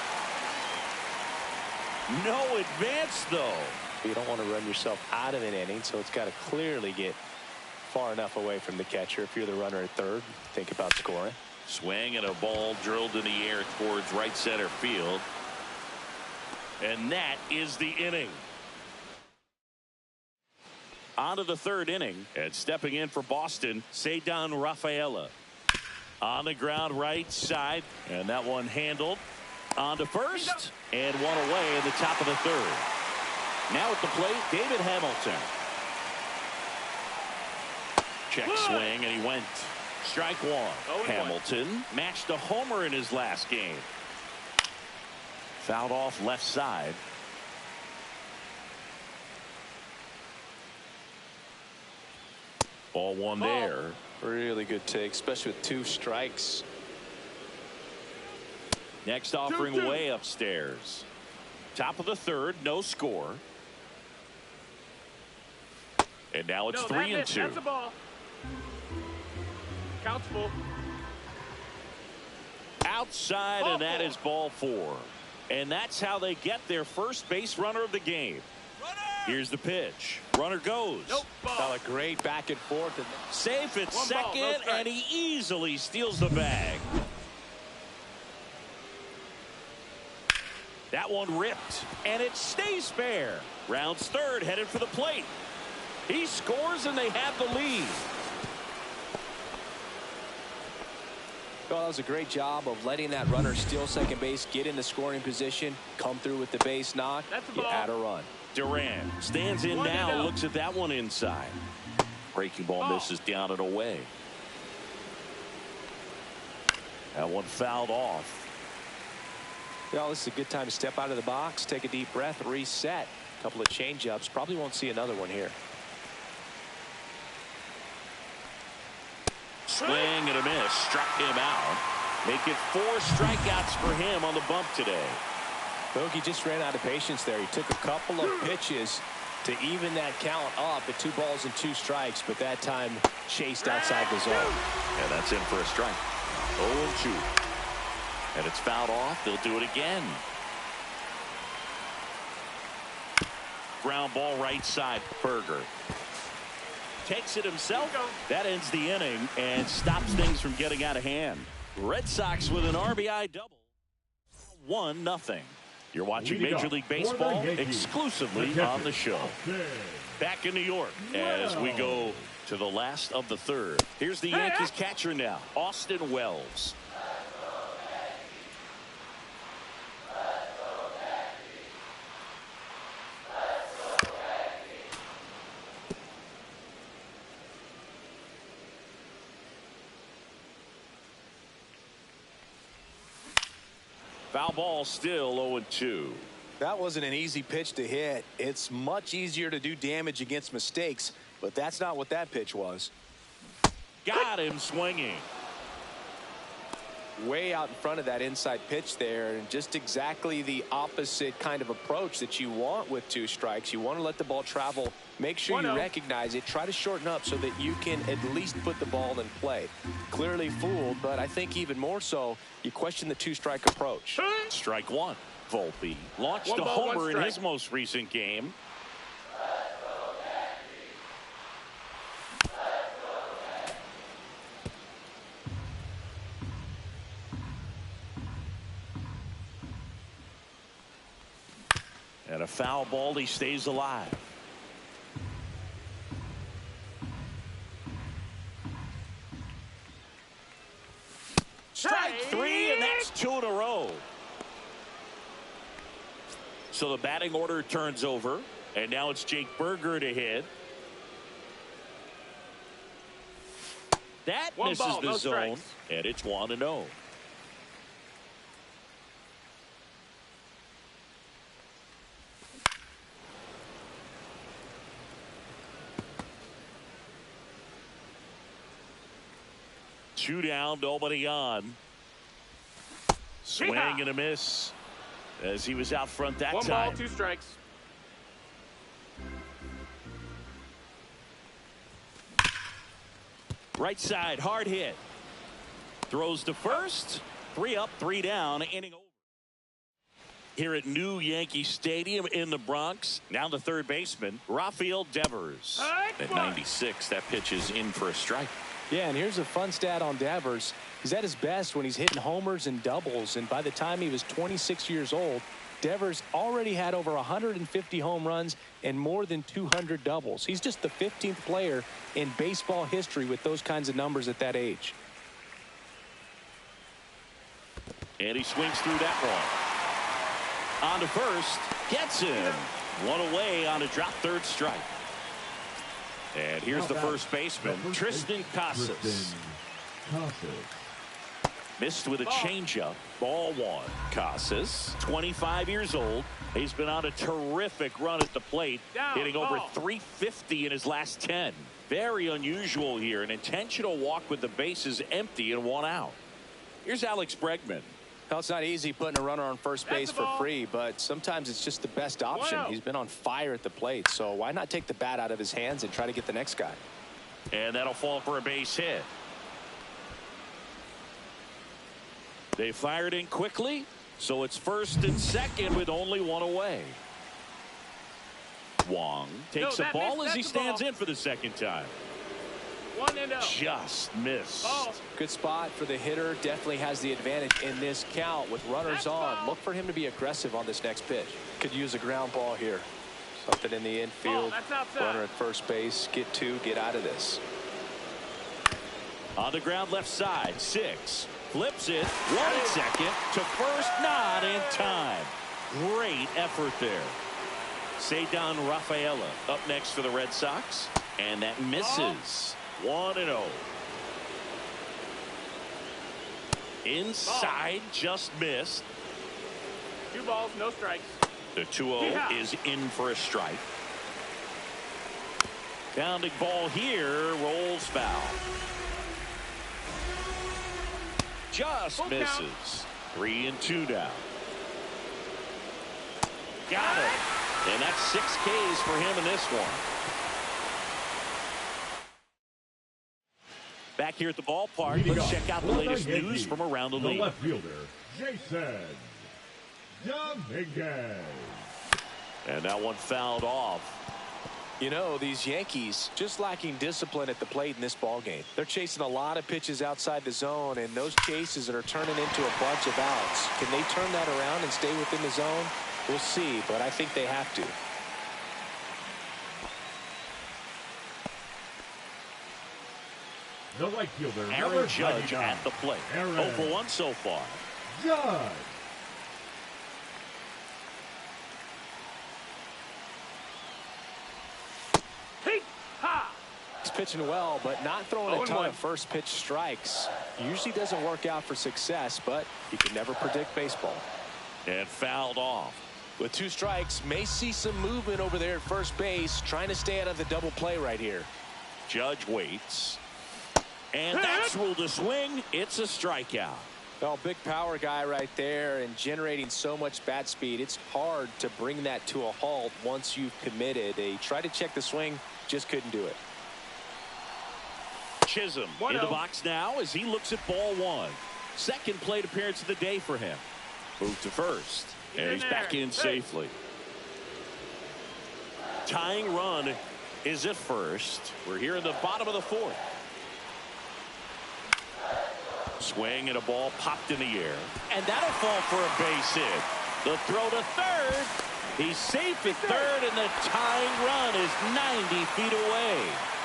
No advance, though. You don't want to run yourself out of an inning, so it's got to clearly get far enough away from the catcher. If you're the runner at third, think about scoring. Swing and a ball drilled in the air towards right center field. And that is the inning. On to the third inning. And stepping in for Boston, Ceddanne Rafaela. On the ground right side. And that one handled. On to first. And one away in the top of the third. Now at the plate, David Hamilton. Check swing, and he went. Strike one. Hamilton matched a homer in his last game. Fouled off left side. Ball one there. Really good take, especially with two strikes. Next offering way upstairs. Top of the third, no score. And now it's 3-2. That's a ball. Counts full. Outside, and that is ball four. And that's how they get their first base runner of the game. Here's the pitch. Runner goes. Got a great back and forth. Safe at second, and he easily steals the bag. That one ripped, and it stays fair. Rounds third, headed for the plate. He scores, and they have the lead. Well, that was a great job of letting that runner steal second base, get in the scoring position, come through with the base knock. You add a run. Duran stands in now, looks at that one inside. Breaking ball misses down and away. That one fouled off. Well, this is a good time to step out of the box, take a deep breath, reset. A couple of change-ups. Probably won't see another one here. Swing and a miss. Struck him out. Make it 4 strikeouts for him on the bump today. Bogey just ran out of patience there. He took a couple of pitches To even that count up at 2 balls and 2 strikes, but that time chased outside the zone. Yeah, that's in for a strike. 0-2. And it's fouled off. They'll do it again. Ground ball right side. Berger takes it himself. That ends the inning and stops things from getting out of hand. Red Sox with an RBI double. 1-0. You're watching Major League Baseball exclusively on the show. Back in New York as we go to the last of the third. Here's the Yankees catcher now, Austin Wells. Foul ball, still 0-2. That wasn't an easy pitch to hit. It's much easier to do damage against mistakes, but that's not what that pitch was. Got him swinging. Way out in front of that inside pitch there, and just exactly the opposite kind of approach that you want with 2 strikes. You want to let the ball travel. Make sure you recognize it. Try to shorten up so that you can at least put the ball in play. Clearly fooled, but I think even more so, you question the 2-strike approach. Strike 1. Volpe launched a homer in his most recent game. And a foul ball, he stays alive. Strike 3, and that's 2 in a row. So the batting order turns over, and now it's Jake Berger to hit. That misses the zone, and it's 1-0. Two down, nobody on. Swing and a miss as he was out front that time. 1 ball, 2 strikes. Right side, hard hit. Throws to first. 3 up, 3 down. Inning over. Here at New Yankee Stadium in the Bronx. Now the third baseman, Rafael Devers. At 96, that pitch is in for a strike. Yeah, and here's a fun stat on Devers. He's at his best when he's hitting homers and doubles, and by the time he was 26 years old, Devers already had over 150 home runs and more than 200 doubles. He's just the 15th player in baseball history with those kinds of numbers at that age. And he swings through that one. On to first, gets him. 1 away on a drop, third strike. And here's the first baseman, Tristan Casas. Missed with a changeup. Ball 1. Casas, 25 years old. He's been on a terrific run at the plate, hitting over 350 in his last 10. Very unusual here. An intentional walk with the bases empty and 1 out. Here's Alex Bregman. Well, it's not easy putting a runner on first base for free, but sometimes it's just the best option. He's been on fire at the plate, so why not take the bat out of his hands and try to get the next guy? And that'll fall for a base hit. They fired in quickly, so it's first and second with only 1 away. Wong takes a ball as he stands in for the second time. 1-0. Just missed. Good spot for the hitter. Definitely has the advantage in this count with runners on. Look for him to be aggressive on this next pitch. Could use a ground ball here. Something in the infield. Runner at first base. Get 2. Get out of this. On the ground left side. 6. Flips it. 1 second to first. Not in time. Great effort there. Ceddanne Rafaela up next for the Red Sox. And that misses. 1-0. Inside, just missed. 2 balls, no strikes. The 2-0 is in for a strike. Pounding ball here, rolls foul. Just misses. 3-2 now. Got it. And that's 6 Ks for him in this one. Back here at the ballpark, let's check out the latest news from around the league. The left fielder, Jason Dominguez. And that one fouled off. You know, these Yankees just lacking discipline at the plate in this ball game. They're chasing a lot of pitches outside the zone, and those chases that are turning into a bunch of outs. Can they turn that around and stay within the zone? We'll see, but I think they have to. The right fielder, Aaron Judge at the plate. 0 for 1 so far. Judge. He's pitching well, but not throwing a ton of first pitch strikes. Usually doesn't work out for success, but you can never predict baseball. And fouled off. With 2 strikes, may see some movement over there at first base, trying to stay out of the double play right here. Judge waits. And that's ruled a swing. It's a strikeout. Well, big power guy right there and generating so much bat speed. It's hard to bring that to a halt once you've committed. They tried to check the swing, just couldn't do it. Chisholm in the box now as he looks at ball 1. Second plate appearance of the day for him. Move to first. And he's back in safely. Tying run is at first. We're here in the bottom of the 4th. Swing and a ball popped in the air. And that'll fall for a base hit. The throw to third. He's safe at third, and the tying run is 90 feet away.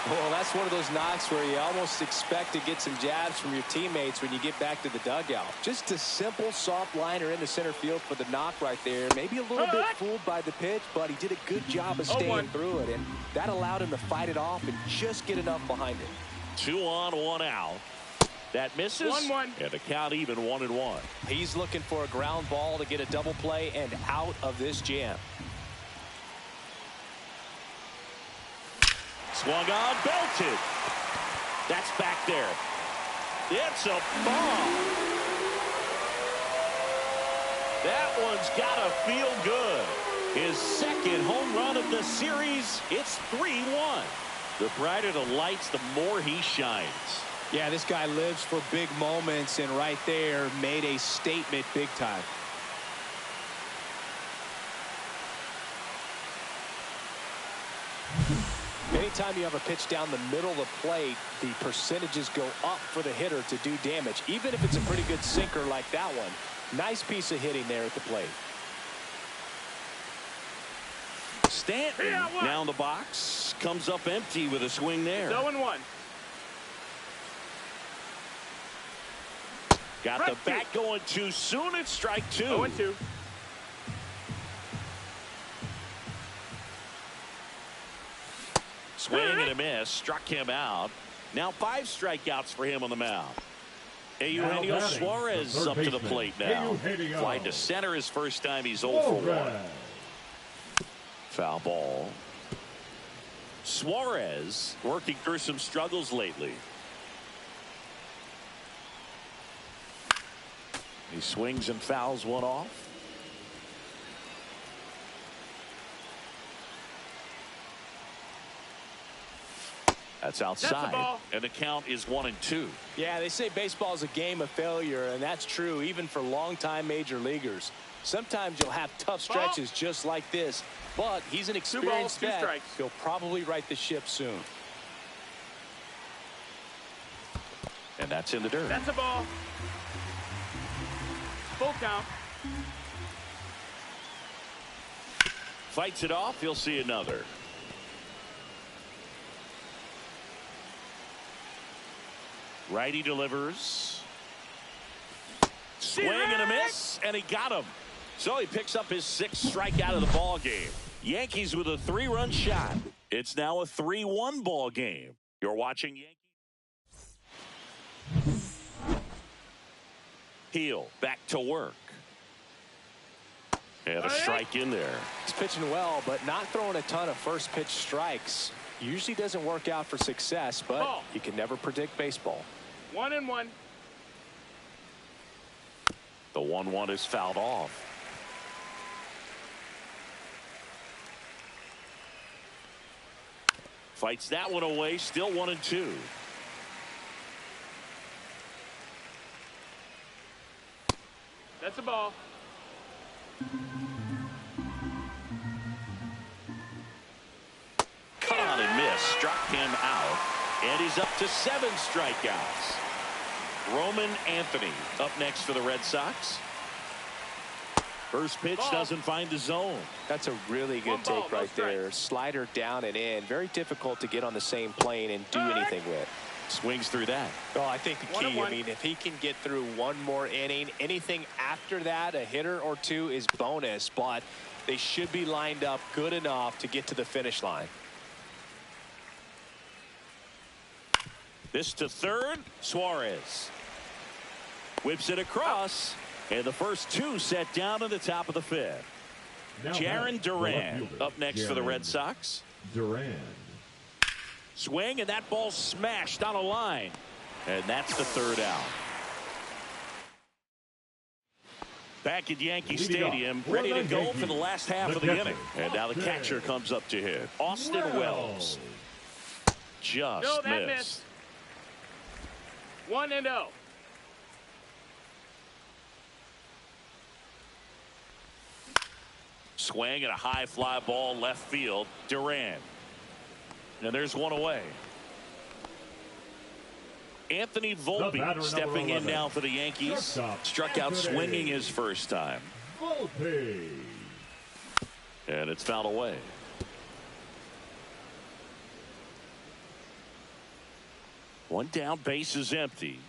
Well, that's one of those knocks where you almost expect to get some jabs from your teammates when you get back to the dugout. Just a simple soft liner into center field for the knock right there. Maybe a little bit fooled by the pitch, but he did a good job of staying through it, and that allowed him to fight it off and just get enough behind it. 2 on, 1 out. That misses. 1-1. And the count even 1-1. He's looking for a ground ball to get a double play and out of this jam. Swung on, belted. That's back there. It's a ball. That one's got to feel good. His second home run of the series. It's 3-1. The brighter the lights, the more he shines. Yeah, this guy lives for big moments, and right there made a statement big time. Anytime you have a pitch down the middle of the plate, the percentages go up for the hitter to do damage, even if it's a pretty good sinker like that one. Nice piece of hitting there at the plate. Stanton now in the box, comes up empty with a swing there. 0-1. Got the bat going too soon. It's strike 2. 0-2. Swing and a miss. Struck him out. Now 5 strikeouts for him on the mound. Eugenio Suarez up to the plate now. Fly to center his first time. He's 0 for 1. Foul ball. Suarez working through some struggles lately. He swings and fouls one off. That's outside. And the count is 1-2. Yeah, they say baseball is a game of failure, and that's true even for longtime major leaguers. Sometimes you'll have tough stretches just like this, but he's an experienced vet. He'll probably right the ship soon. And that's in the dirt. That's a ball. Full count. Fights it off. He'll see another. Righty delivers. Swing and a miss, and he got him. So he picks up his 6th strikeout of the ball game. Yankees with a 3-run shot. It's now a 3-1 ball game. You're watching Yankees. Heel back to work. And a strike in there. He's pitching well, but not throwing a ton of first pitch strikes. Usually doesn't work out for success, but you can never predict baseball. 1-1. The 1-1 is fouled off. Fights that one away, still 1-2. That's a ball. Cut on and miss. Struck him out. And he's up to 7 strikeouts. Roman Anthony up next for the Red Sox. First pitch doesn't find the zone. That's a really good take right there. Slider down and in. Very difficult to get on the same plane and do anything with. Swings through that. Well, I think the key, I mean, if he can get through one more inning, anything after that, a hitter or two is bonus, but they should be lined up good enough to get to the finish line. This to third, Suarez. Whips it across, and the first 2 set down in the top of the 5th. Jarren Duran up next for the Red Sox. Duran. Swing, and that ball smashed on a line. And that's the 3rd out. Back at Yankee Stadium, ready to go for the last half of the inning. And now the catcher comes up to hit. Austin Wells. Just missed. 1-0. Swing and a high fly ball left field. Duran. And there's one away. Anthony Volver stepping in now for the Yankees. Struck out swinging his first time. And it's fouled away. One down, base is empty.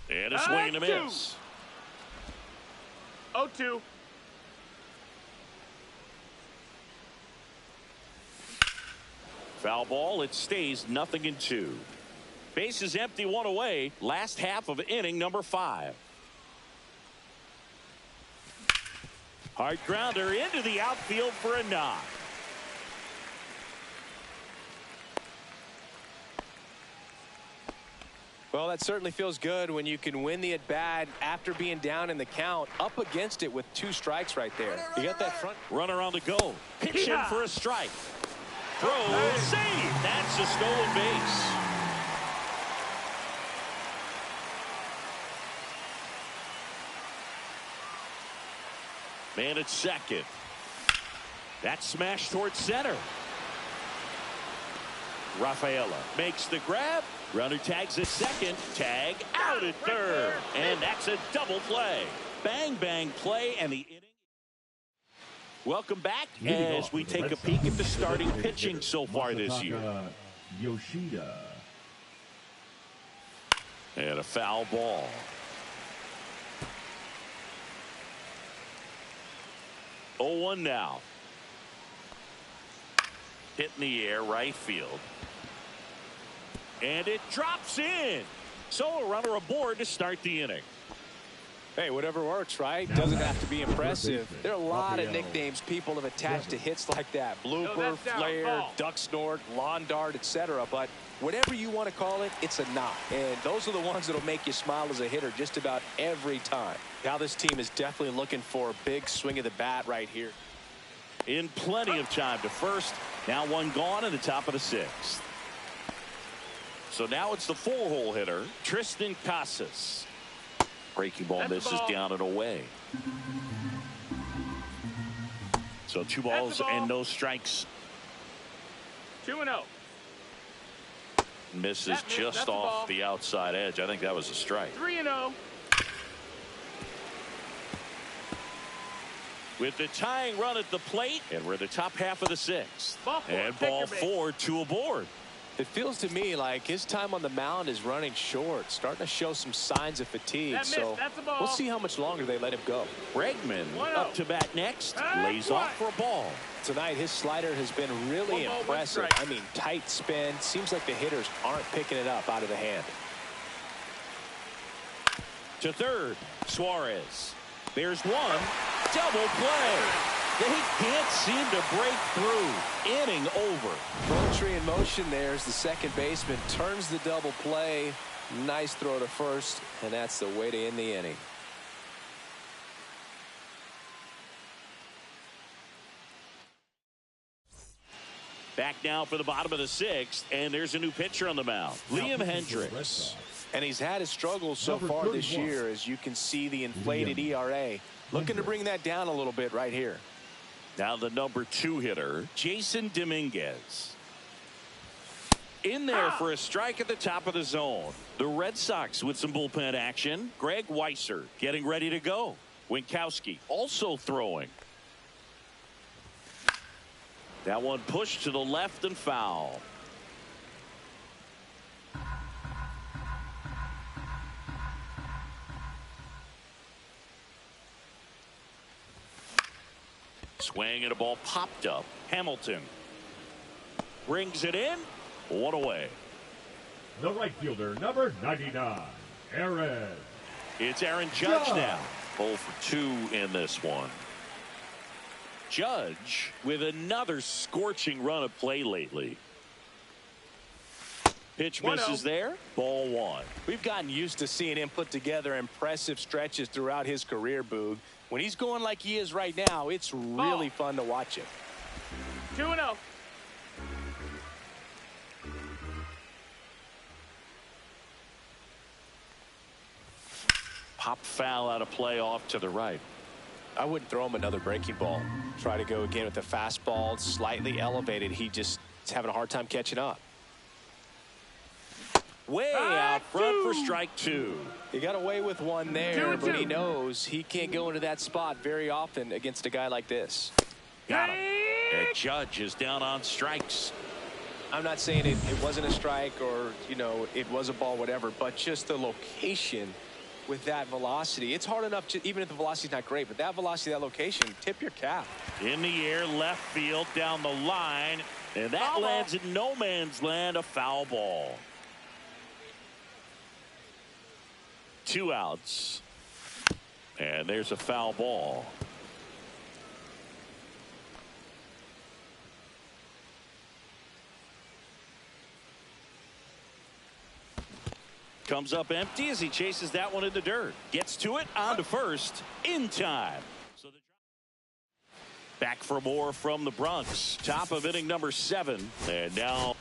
And a swing and a miss. 0-2. Foul ball, it stays 0-2. Base is empty, one away. Last half of inning number 5. Hard grounder into the outfield for a knock. Well, that certainly feels good when you can win the at-bat after being down in the count, up against it with 2 strikes right there. You got that front runner on the go. Pitch in for a strike. Throw, save. That's a stolen base. Man at second. That smash towards center. Rafaela makes the grab. Runner tags at second. Tag out at third. And that's a double play. Bang, bang play, and the inning. Welcome back as we take a peek at the starting pitching so far this year. Yoshida. And a foul ball. Oh, 1 now. Hit in the air, right field. And it drops in. So a runner aboard to start the inning. Hey, whatever works, right? Doesn't have to be impressive. There are a lot of nicknames people have attached to hits like that. Blooper, flare, duck snort, lawn dart, etc. But whatever you want to call it, it's a knock. And those are the ones that'll make you smile as a hitter just about every time. Now this team is definitely looking for a big swing of the bat right here. In plenty of time to first. Now one gone in the top of the 6th. So now it's the 4-hole hitter, Tristan Casas. Breaking ball misses down and away. So 2 balls and no strikes. 2-0. Misses just off the outside edge. I think that was a strike. 3-0. With the tying run at the plate, and we're the top half of the 6th. And ball 4, 2 aboard. It feels to me like his time on the mound is running short, starting to show some signs of fatigue. So we'll see how much longer they let him go. Bregman up to bat next, lays off for a ball. Tonight his slider has been really impressive. I mean, tight spin. Seems like the hitters aren't picking it up out of the hand. To third, Suarez. There's one. Double play. They can't seem to break through. Inning over. Poetry in motion there as the second baseman turns the double play. Nice throw to first, and that's the way to end the inning. Back now for the bottom of the 6th, and there's a new pitcher on the mound, Liam Hendricks. And he's had his struggles so far this year, as you can see the inflated ERA. Looking to bring that down a little bit right here. Now the number 2 hitter, Jason Dominguez. In there for a strike at the top of the zone. The Red Sox with some bullpen action. Greg Weisser getting ready to go. Winkowski also throwing. That one pushed to the left and foul. Swing and a ball popped up. Hamilton brings it in. 1 away. The right fielder, number 99, Aaron. It's Aaron Judge now. 0 for 2 in this one. Judge with another scorching run of play lately. Pitch misses there. Ball 1. We've gotten used to seeing him put together impressive stretches throughout his career, Boog. When he's going like he is right now, it's really fun to watch him. 2-0. Pop foul out of play off to the right. I wouldn't throw him another breaking ball. Try to go again with the fastball, slightly elevated. He just is having a hard time catching up. Way out front for strike 2. He got away with one there, but he knows he can't go into that spot very often against a guy like this. Got him. And Judge is down on strikes. I'm not saying it wasn't a strike or, you know, it was a ball, whatever, but just the location with that velocity. It's hard enough to, even if the velocity's not great, but that velocity, that location, tip your cap. In the air, left field, down the line, and that lands in no man's land, a foul ball. 2 outs. And there's a foul ball. Comes up empty as he chases that one in the dirt. Gets to it, on to first, in time. So back for more from the Bronx. Top of inning number 7. And now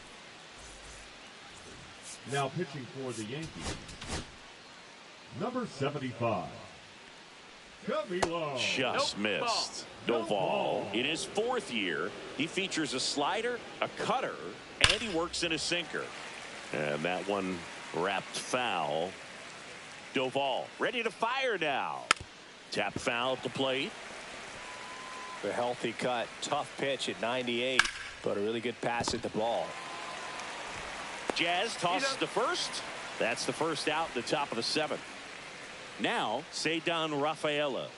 pitching for the Yankees, number 75, Camilo. Just missed. Dif.All. In his 4th year, he features a slider, a cutter, and he works in a sinker. And that one wrapped foul. Dif.All ready to fire now. Tap foul at the plate. The healthy cut, tough pitch at 98, but a really good pass at the ball. Jazz tosses to first. That's the first out at the top of the 7th. Now Ceddanne Rafaela.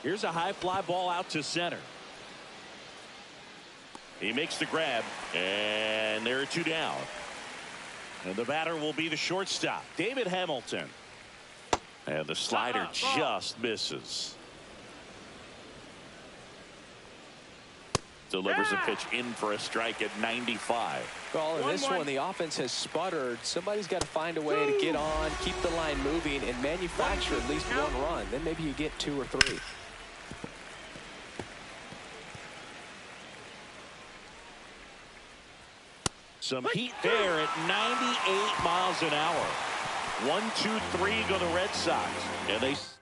Here's a high fly ball out to center. He makes the grab, and there are 2 down. And the batter will be the shortstop, David Hamilton. And the slider just misses. Delivers a pitch in for a strike at 95. Well, in this one, the offense has sputtered. Somebody's got to find a way to get on, keep the line moving, and manufacture at least 1 run. Then maybe you get 2 or 3. Some heat there at 98 miles an hour. 1, 2, 3 go the Red Sox. And they still.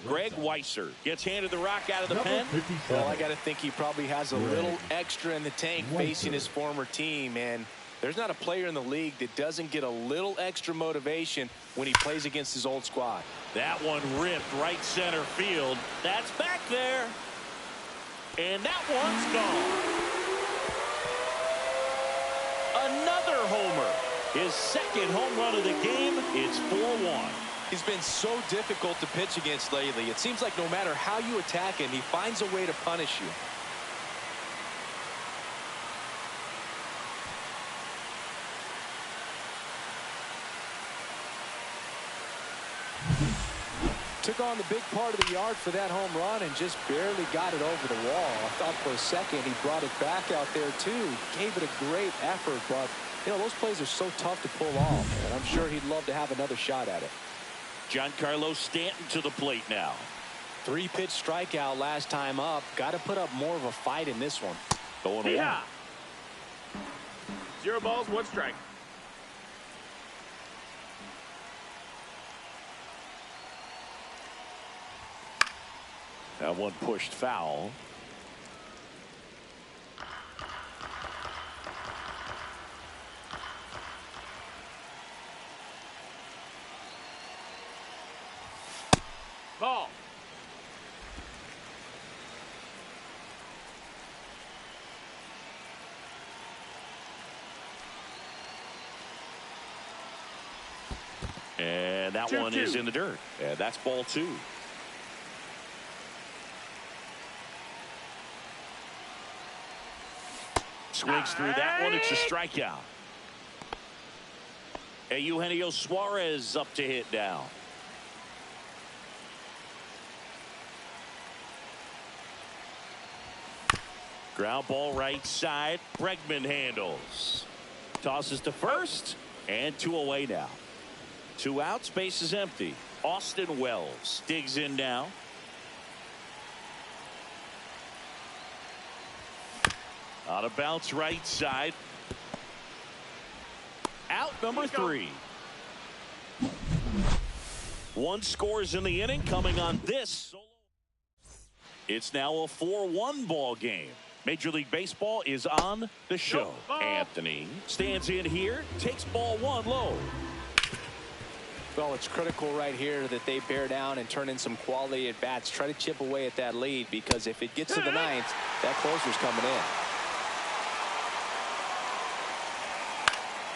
Greg Weisser gets handed the rock out of the pen. Well, I got to think he probably has a little extra in the tank facing his former team. And there's not a player in the league that doesn't get a little extra motivation when he plays against his old squad. That one ripped right center field. That's back there. And that one's gone. Another homer. His 2nd home run of the game. It's 4-1. He's been so difficult to pitch against lately. It seems like no matter how you attack him, he finds a way to punish you. Took on the big part of the yard for that home run and just barely got it over the wall. I thought for a second he brought it back out there too. Gave it a great effort, but you know, those plays are so tough to pull off, and I'm sure he'd love to have another shot at it. Giancarlo Stanton to the plate now. 3-pitch strikeout last time up. Got to put up more of a fight in this one. Going Yeah. 0 balls, 1 strike. That one pushed foul. Ball. And that one is in the dirt. And that's ball 2. Swings through that one. It's a strikeout. And Eugenio Suarez up to hit now. Ground ball right side. Bregman handles. Tosses to first. And 2 away now. 2 outs. Base is empty. Austin Wells digs in now. On a bounce right side. Out number 3. 1 scores in the inning coming on this. It's now a 4-1 ball game. Major League Baseball is on the show. Anthony stands in here, takes ball 1 low. Well, it's critical right here that they bear down and turn in some quality at bats. Try to chip away at that lead, because if it gets to the 9th, that closer's coming in.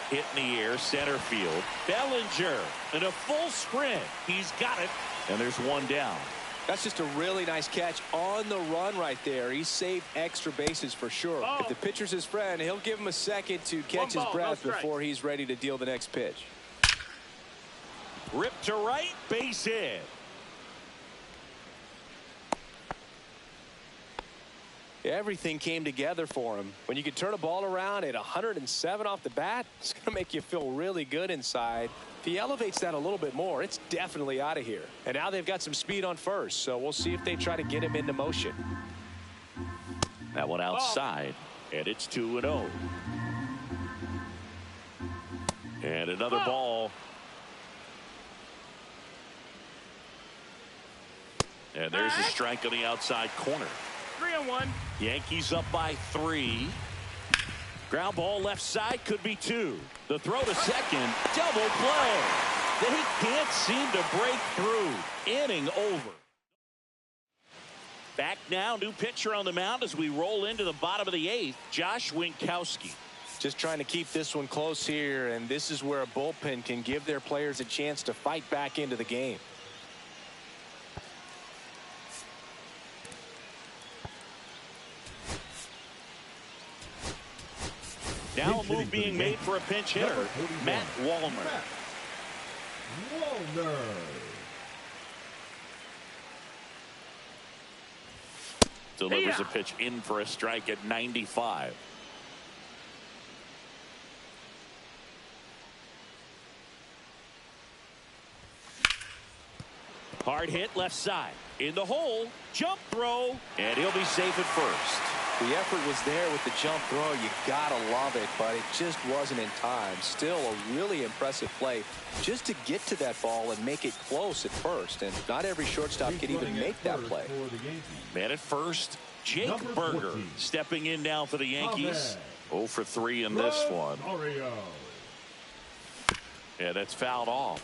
Hit in the air, center field. Bellinger in a full sprint. He's got it. And there's 1 down. That's just a really nice catch on the run right there. He saved extra bases for sure. If the pitcher's his friend, he'll give him a second to catch his breath before he's ready to deal the next pitch. Ripped to right, base hit. Everything came together for him. When you can turn a ball around at 107 off the bat, it's going to make you feel really good inside. If he elevates that a little bit more, it's definitely out of here. And now they've got some speed on first, so we'll see if they try to get him into motion. That one outside, and it's 2-0. And another ball. And there's a strike on the outside corner. 3-1. Yankees up by 3. Ground ball left side, could be 2. The throw to second, double play. They can't seem to break through. Inning over. Back now, new pitcher on the mound as we roll into the bottom of the 8th, Josh Winkowski. Just trying to keep this one close here, and this is where a bullpen can give their players a chance to fight back into the game. Now a move being made for a pinch hitter, Matt Wallner. Delivers a pitch in for a strike at 95. Hard hit left side. In the hole. Jump throw. And he'll be safe at first. The effort was there with the jump throw. You gotta love it, but it just wasn't in time. Still a really impressive play just to get to that ball and make it close at first. And not every shortstop can even make that play. Man at first, Jake Berger stepping in now for the Yankees. 0 for 3 in this one. And it's fouled off.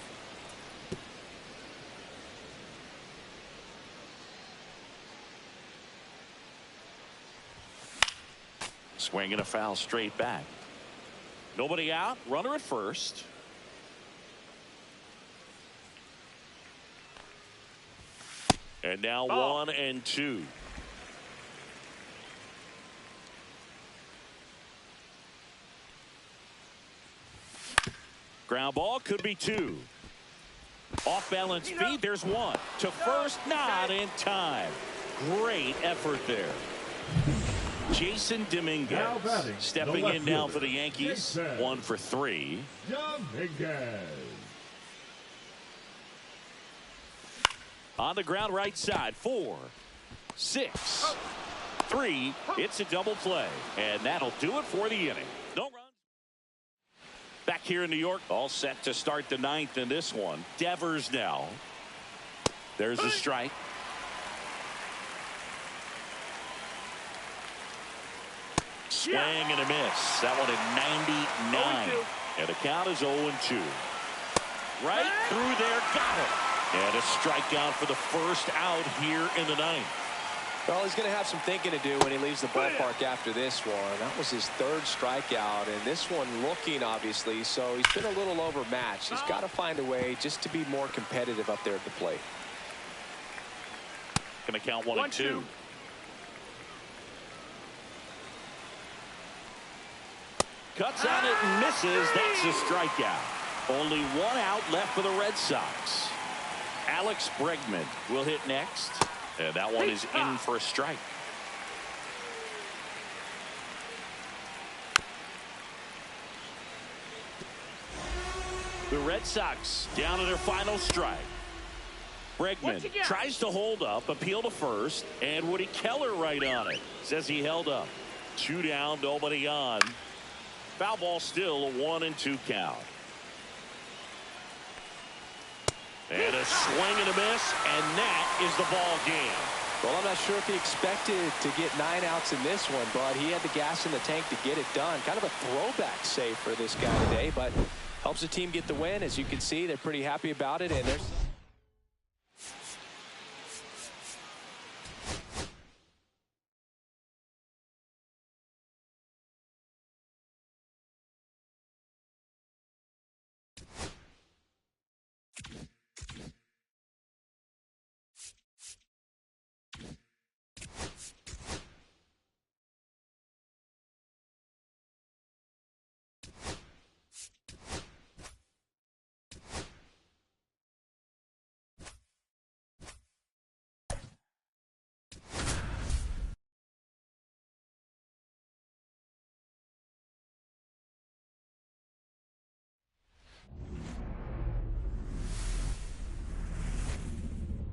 Swinging a foul straight back. Nobody out. Runner at first. And now 1 and 2. Ground ball could be 2. Off balance feed. There's 1 to first. Not in time. Great effort there. Jason Dominguez stepping in now for the Yankees. 1 for 3. On the ground right side. 4, 6, 3. It's a double play. And that'll do it for the inning. No runs. Back here in New York, all set to start the 9th in this one. Devers now. There's a strike. Swing and a miss. That one at 99. And the count is 0-2. Right through there. Got it. And a strikeout for the first out here in the 9th. Well, he's going to have some thinking to do when he leaves the ballpark after this one. That was his 3rd strikeout, and this one looking, obviously, so he's been a little overmatched. He's got to find a way just to be more competitive up there at the plate. Going to count 1-2. Cuts on it and misses. That's a strikeout. Only 1 out left for the Red Sox. Alex Bregman will hit next. And that one is in for a strike. The Red Sox down to their final strike. Bregman tries to hold up, appeal to first, and Woody Keller right on it. Says he held up. 2 down, nobody on. Foul ball still a 1-2 count. And a swing and a miss, and that is the ball game. Well, I'm not sure if he expected to get 9 outs in this one, but he had the gas in the tank to get it done. Kind of a throwback save for this guy today, but helps the team get the win. As you can see, they're pretty happy about it, and there's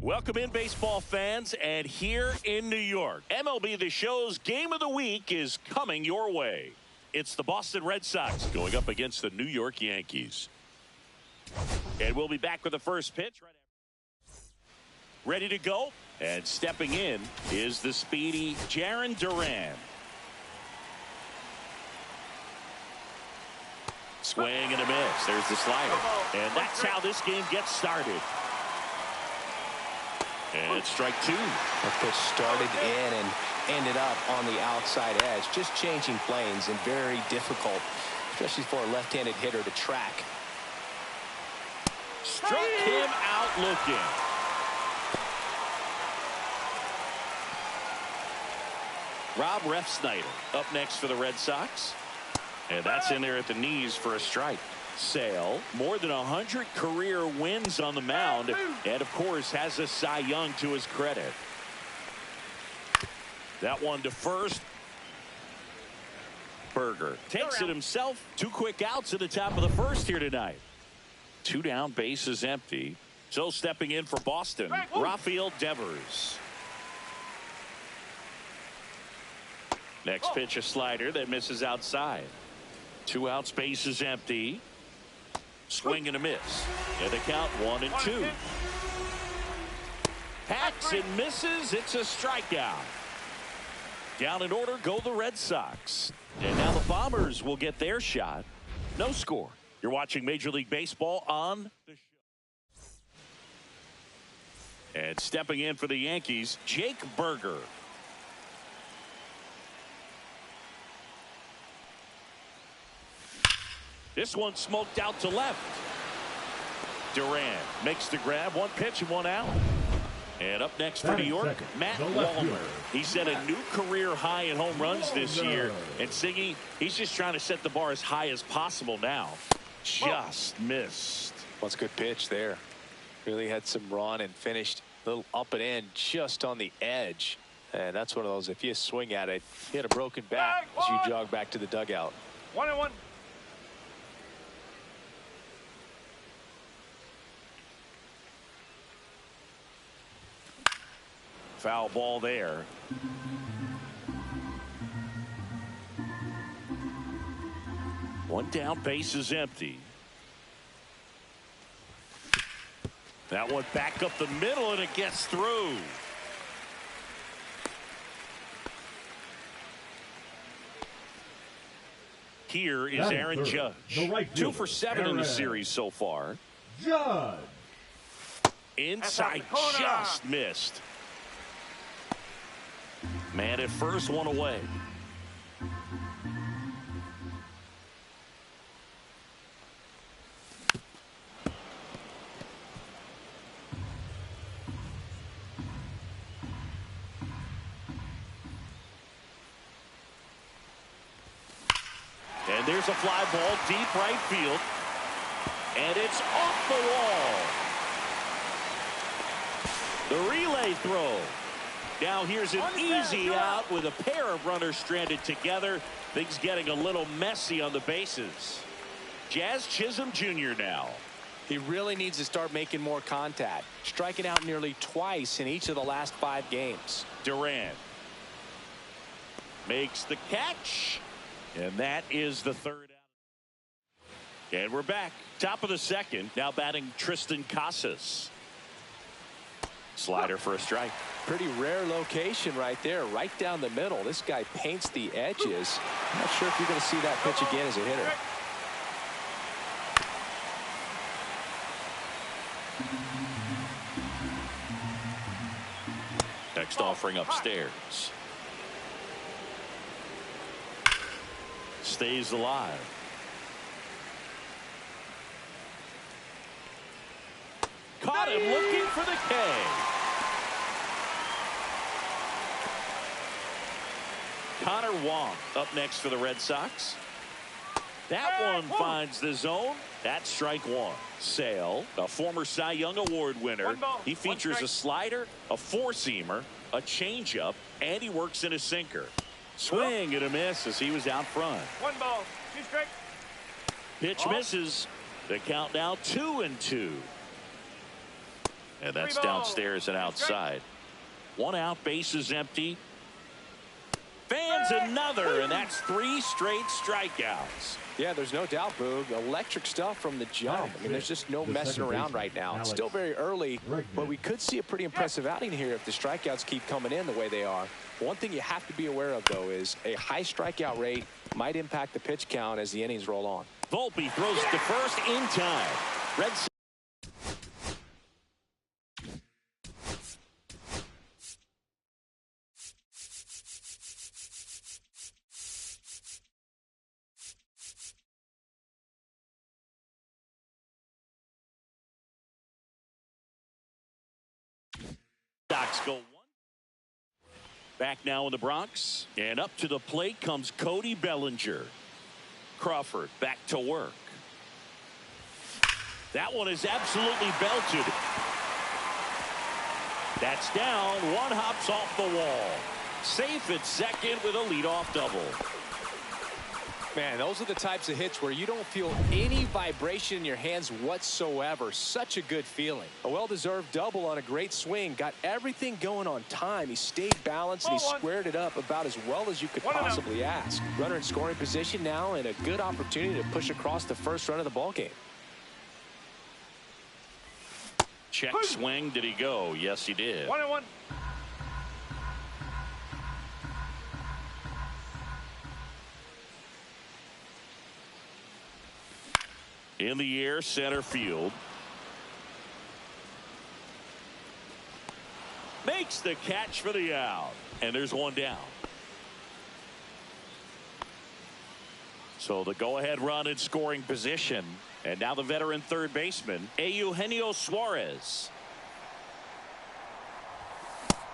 Welcome in, baseball fans, and here in New York, MLB The Show's Game of the Week is coming your way. It's the Boston Red Sox going up against the New York Yankees. And we'll be back with the first pitch. Ready to go? And stepping in is the speedy Jarren Duran. Swing and a miss. There's the slider. And that's how this game gets started. And it's strike 2. That pitch started in and ended up on the outside edge. Just changing planes and very difficult, especially for a left-handed hitter to track. Struck him out looking. Rob Refsnyder up next for the Red Sox. And that's in there at the knees for a strike. Sale, more than 100 career wins on the mound, and of course has a Cy Young to his credit. That one to first. Berger takes it himself. 2 quick outs at the top of the first here tonight. 2 down, bases empty. So stepping in for Boston, Rafael Devers. Next pitch, a slider that misses outside. 2 outs, bases empty. Swing and a miss. And the count 1-2. Hacks and misses. It's a strikeout. Down in order go the Red Sox. And now the Bombers will get their shot. No score. You're watching Major League Baseball on the show. And stepping in for the Yankees, Jake Berger. This one smoked out to left. Duran makes the grab. 1 pitch and 1 out. And up next for New York, Matt Wallner. He set a new career high in home runs this year. And Siggy, he's just trying to set the bar as high as possible now. Just missed. Well, it's a good pitch there. Really had some run and finished a little up and in just on the edge. And that's one of those, if you swing at it, you had a broken back as you jog back to the dugout. 1-1. Foul ball there. One down, base is empty. That one back up the middle, and it gets through. Here is Aaron Judge. 2 for 7 in the series so far. Judge. Inside, just missed. Man at first, one away. And there's a fly ball deep right field. And it's off the wall. The relay throw. Now here's an easy out with a pair of runners stranded together. Things getting a little messy on the bases. Jazz Chisholm Jr. now. He really needs to start making more contact. Striking out nearly twice in each of the last 5 games. Durant makes the catch. And that is the third out. And we're back. Top of the second. Now batting Tristan Casas. Slider for a strike. Pretty rare location right there, right down the middle. This guy paints the edges. I'm not sure if you're going to see that pitch again as a hitter. Next offering upstairs. Stays alive. Caught him looking for the K. Connor Wong up next for the Red Sox. That one finds the zone. That's strike 1. Sale, a former Cy Young Award winner. He features a slider, a four-seamer, a changeup, and he works in a sinker. Swing and a miss as he was out front. 1 ball, 2 strikes. Pitch misses. The count now 2-2. And that's downstairs and outside. 1 out, base is empty. Fans another, and that's 3 straight strikeouts. Yeah, there's no doubt, Boog. Electric stuff from the jump. I mean, there's just no messing around right now. It's still very early, but we could see a pretty impressive outing here if the strikeouts keep coming in the way they are. One thing you have to be aware of, though, is a high strikeout rate might impact the pitch count as the innings roll on. Volpe throws to first in time. Red Sox go 1. Back now in the Bronx, and up to the plate comes Cody Bellinger. Crawford back to work. That one is absolutely belted. That's down. 1 hops off the wall. Safe at second with a leadoff double. Man, those are the types of hits where you don't feel any vibration in your hands whatsoever. Such a good feeling. A well-deserved double on a great swing. Got everything going on time. He stayed balanced and he squared it up about as well as you could possibly ask. Runner in scoring position now and a good opportunity to push across the first run of the ballgame. Check swing. Did he go? Yes, he did. 1-1. In the air, center field. Makes the catch for the out. And there's 1 down. So the go-ahead run in scoring position. And now the veteran third baseman, Eugenio Suarez.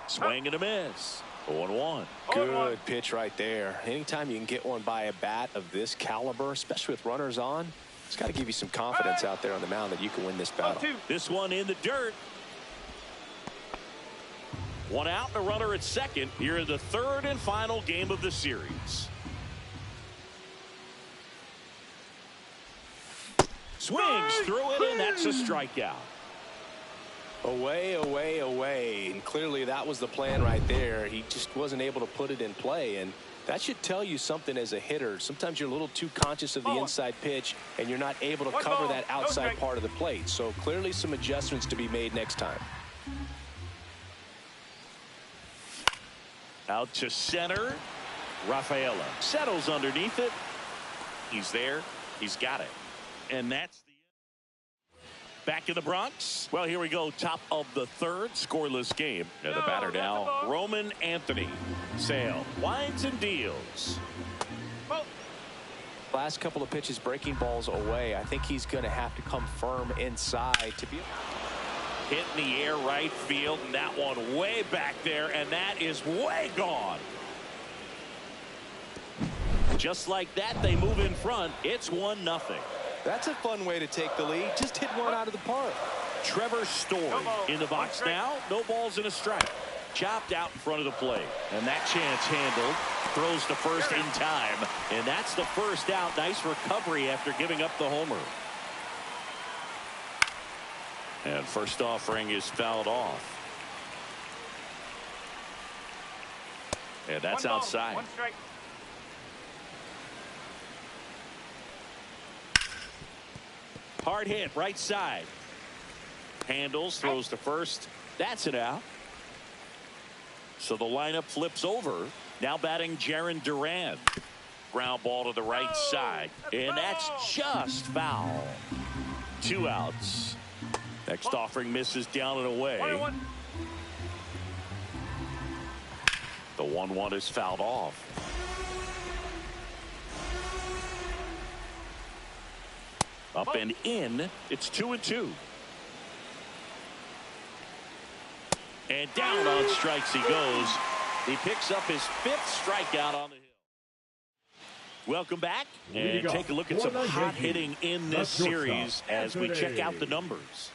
Swing and a miss. 0-1. Good pitch right there. Anytime you can get one by a bat of this caliber, especially with runners on, it's got to give you some confidence out there on the mound that you can win this battle. This one in the dirt. 1 out, a runner at second. Here in the third and final game of the series. Swings through it, and that's a strikeout. Away, away, away. And clearly that was the plan right there. He just wasn't able to put it in play. And that should tell you something as a hitter. Sometimes you're a little too conscious of the inside pitch, and you're not able to cover that outside part of the plate. So clearly some adjustments to be made next time. Out to center. Rafaela settles underneath it. He's there. He's got it. And that's the back in the Bronx. Well, here we go. Top of the third. Scoreless game. And the batter now, Roman Anthony. Sale winds and deals. Last couple of pitches breaking balls away. I think he's going to have to come firm inside to be hit in the air right field, and that one way back there, and that is way gone. Just like that, they move in front. It's 1-0. That's a fun way to take the lead. Just hit one out of the park. Trevor Story in the box now. No balls and a strike. Chopped out in front of the plate. And that chance handled. Throws to first in time. And that's the first out. Nice recovery after giving up the homer. And first offering is fouled off. And that's outside. One strike. Hard hit, right side. Handles, throws to first. That's it out. So the lineup flips over. Now batting Jarren Duran. Ground ball to the right side. And that's just foul. 2 outs. Next offering misses down and away. 1-1. The 1-1 is fouled off. Up and in. It's 2-2. And down on strikes he goes. He picks up his 5th strikeout on the hill. Welcome back. And take a look at some hot hitting in this series as we check out the numbers.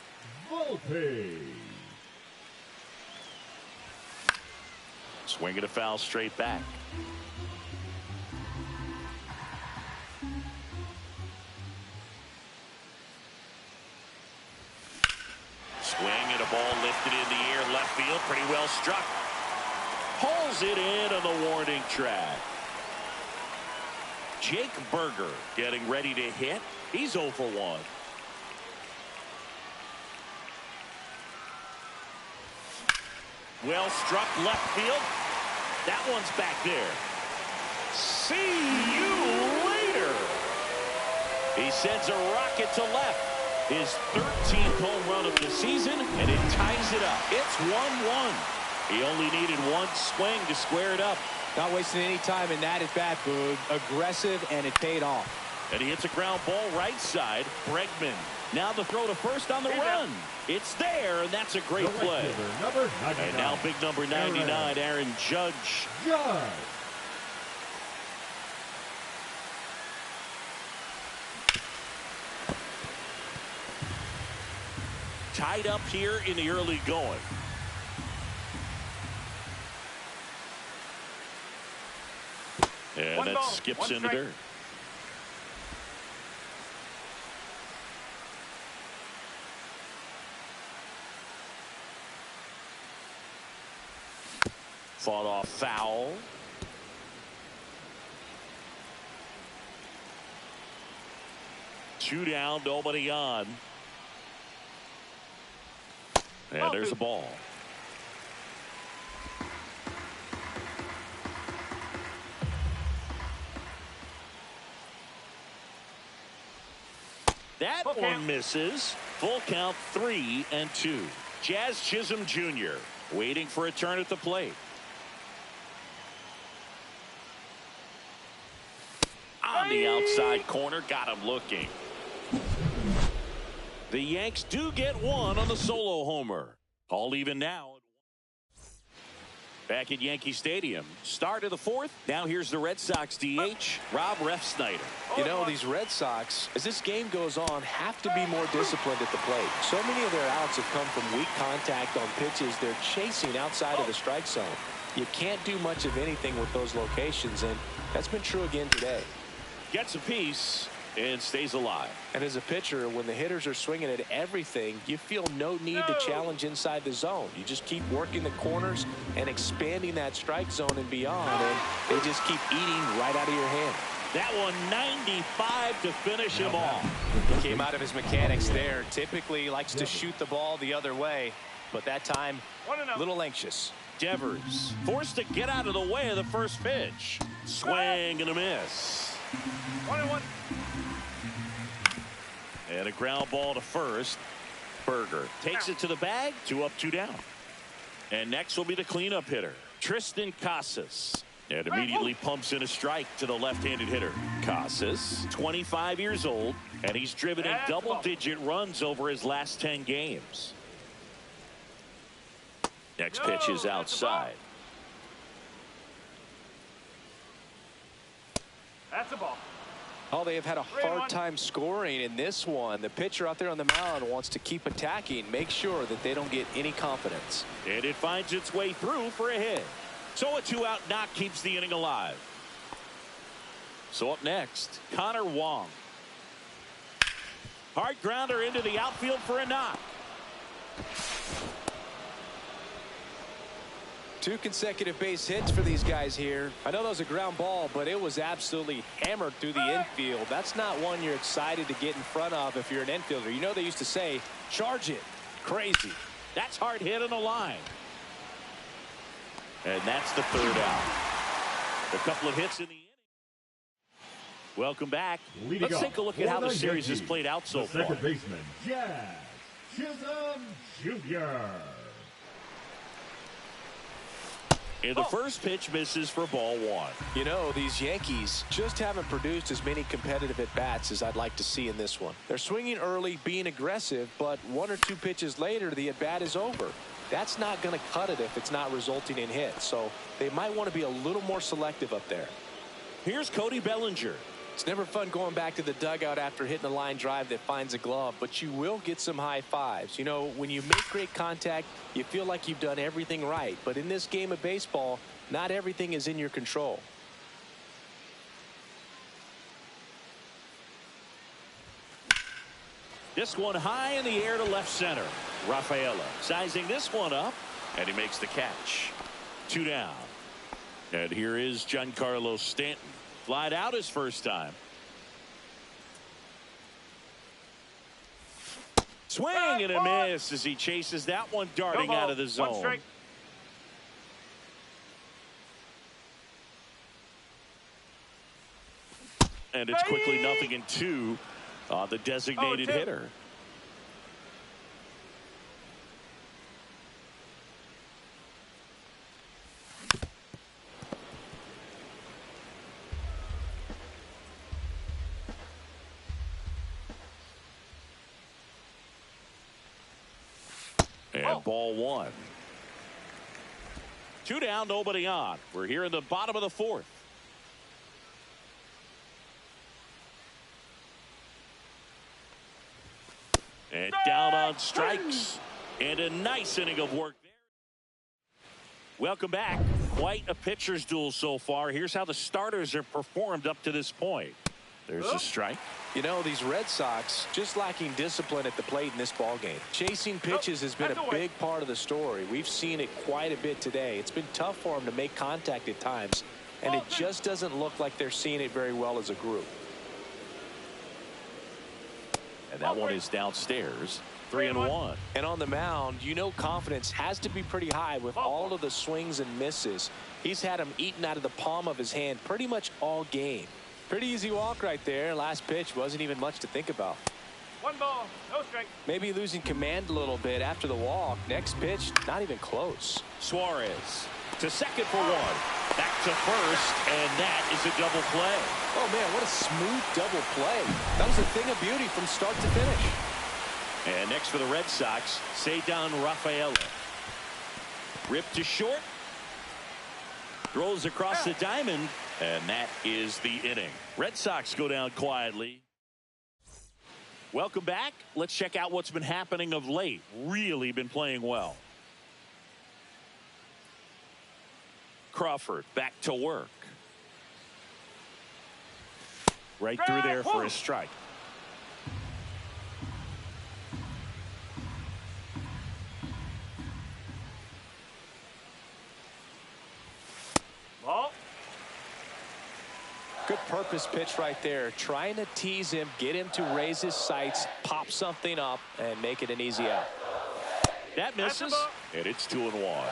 Volver. Swing and a foul straight back. Swing and a ball lifted in the air, left field, pretty well struck. Pulls it in on the warning track. Jake Berger getting ready to hit. He's 0 for 1. Well struck left field. That one's back there. See you later. He sends a rocket to left. His 13th home run of the season, and it ties it up. It's 1-1. He only needed one swing to square it up. Not wasting any time in that at bat, Boog. Aggressive, and it paid off. And he hits a ground ball right side. Bregman. Now the throw to first on the run. It's there, and that's a great play. And now big number 99, Aaron Judge. Tied up here in the early going. And that skips in the dirt. Fought off foul. Two down, nobody on. And there's a ball. That one misses. Full count, 3-2. Jazz Chisholm Jr. waiting for a turn at the plate. On the outside corner, got him looking. The Yanks do get one on the solo homer. All even now. Back at Yankee Stadium. Start of the 4th. Now here's the Red Sox DH, Rob Refsnyder. You know, these Red Sox, as this game goes on, have to be more disciplined at the plate. So many of their outs have come from weak contact on pitches they're chasing outside of the strike zone. You can't do much of anything with those locations, and that's been true again today. Gets a piece. and stays alive. And as a pitcher, when the hitters are swinging at everything, you feel no need to challenge inside the zone. You just keep working the corners and expanding that strike zone and beyond, and they just keep eating right out of your hand. That one 95 to finish him off. He came out of his mechanics there. Typically likes to shoot the ball the other way, but that time a little anxious. Devers forced to get out of the way of the first pitch. Swing and a miss. 1-1. And a ground ball to first. Berger takes it to the bag. 2 up, 2 down. And next will be the cleanup hitter, Tristan Casas. And immediately pumps in a strike to the left-handed hitter. Casas, 25 years old, and he's driven in double-digit runs over his last 10 games. Next pitch is outside. That's a ball. Oh, they have had a hard time scoring in this one. The pitcher out there on the mound wants to keep attacking, make sure that they don't get any confidence. And it finds its way through for a hit. So a 2-out knock keeps the inning alive. So up next, Connor Wong. Hard grounder into the outfield for a knock. 2 consecutive base hits for these guys here. I know that was a ground ball, but it was absolutely hammered through the infield. That's not one you're excited to get in front of if you're an infielder. You know they used to say, charge it. Crazy. That's hard hit on the line. And that's the 3rd out. A couple of hits in the inning. Welcome back. Let's take a look at how the series has played out so far. Second baseman, Jazz Chisholm Jr. And the first pitch misses for ball 1. You know, these Yankees just haven't produced as many competitive at-bats as I'd like to see in this one. They're swinging early, being aggressive, but 1 or 2 pitches later, the at-bat is over. That's not going to cut it if it's not resulting in hits. So they might want to be a little more selective up there. Here's Cody Bellinger. It's never fun going back to the dugout after hitting a line drive that finds a glove, but you will get some high fives. You know, when you make great contact, you feel like you've done everything right. But in this game of baseball, not everything is in your control. This one high in the air to left center. Rafaela sizing this one up, and he makes the catch. 2 down. And here is Giancarlo Stanton. Flied out his first time. Swing and a miss as he chases that one darting out of the zone. And it's quickly 0-2 on the designated hitter. And ball 1. 2 down, nobody on. We're here in the bottom of the 4th. And down on strikes. And a nice inning of work there. Welcome back. Quite a pitcher's duel so far. Here's how the starters have performed up to this point. There's a strike. You know, these Red Sox just lacking discipline at the plate in this ballgame. Chasing pitches has been a big part of the story. We've seen it quite a bit today. It's been tough for them to make contact at times, and it just doesn't look like they're seeing it very well as a group. And that one is downstairs. 3-1. And on the mound, you know confidence has to be pretty high with all of the swings and misses. He's had them eaten out of the palm of his hand pretty much all game. Pretty easy walk right there. Last pitch wasn't even much to think about. 1 ball, no strike. Maybe losing command a little bit after the walk. Next pitch, not even close. Suarez to second for 1. Back to first, and that is a double play. Oh, man, what a smooth double play. That was a thing of beauty from start to finish. And next for the Red Sox, Cedar Rafaela. Ripped to short. Throws across the diamond, and that is the inning. Red Sox go down quietly. Welcome back. Let's check out what's been happening of late. Really been playing well. Crawford back to work. Right through there for a strike. Ball. Good purpose pitch right there. Trying to tease him, get him to raise his sights, pop something up, and make it an easy out. That misses, and it's 2-1.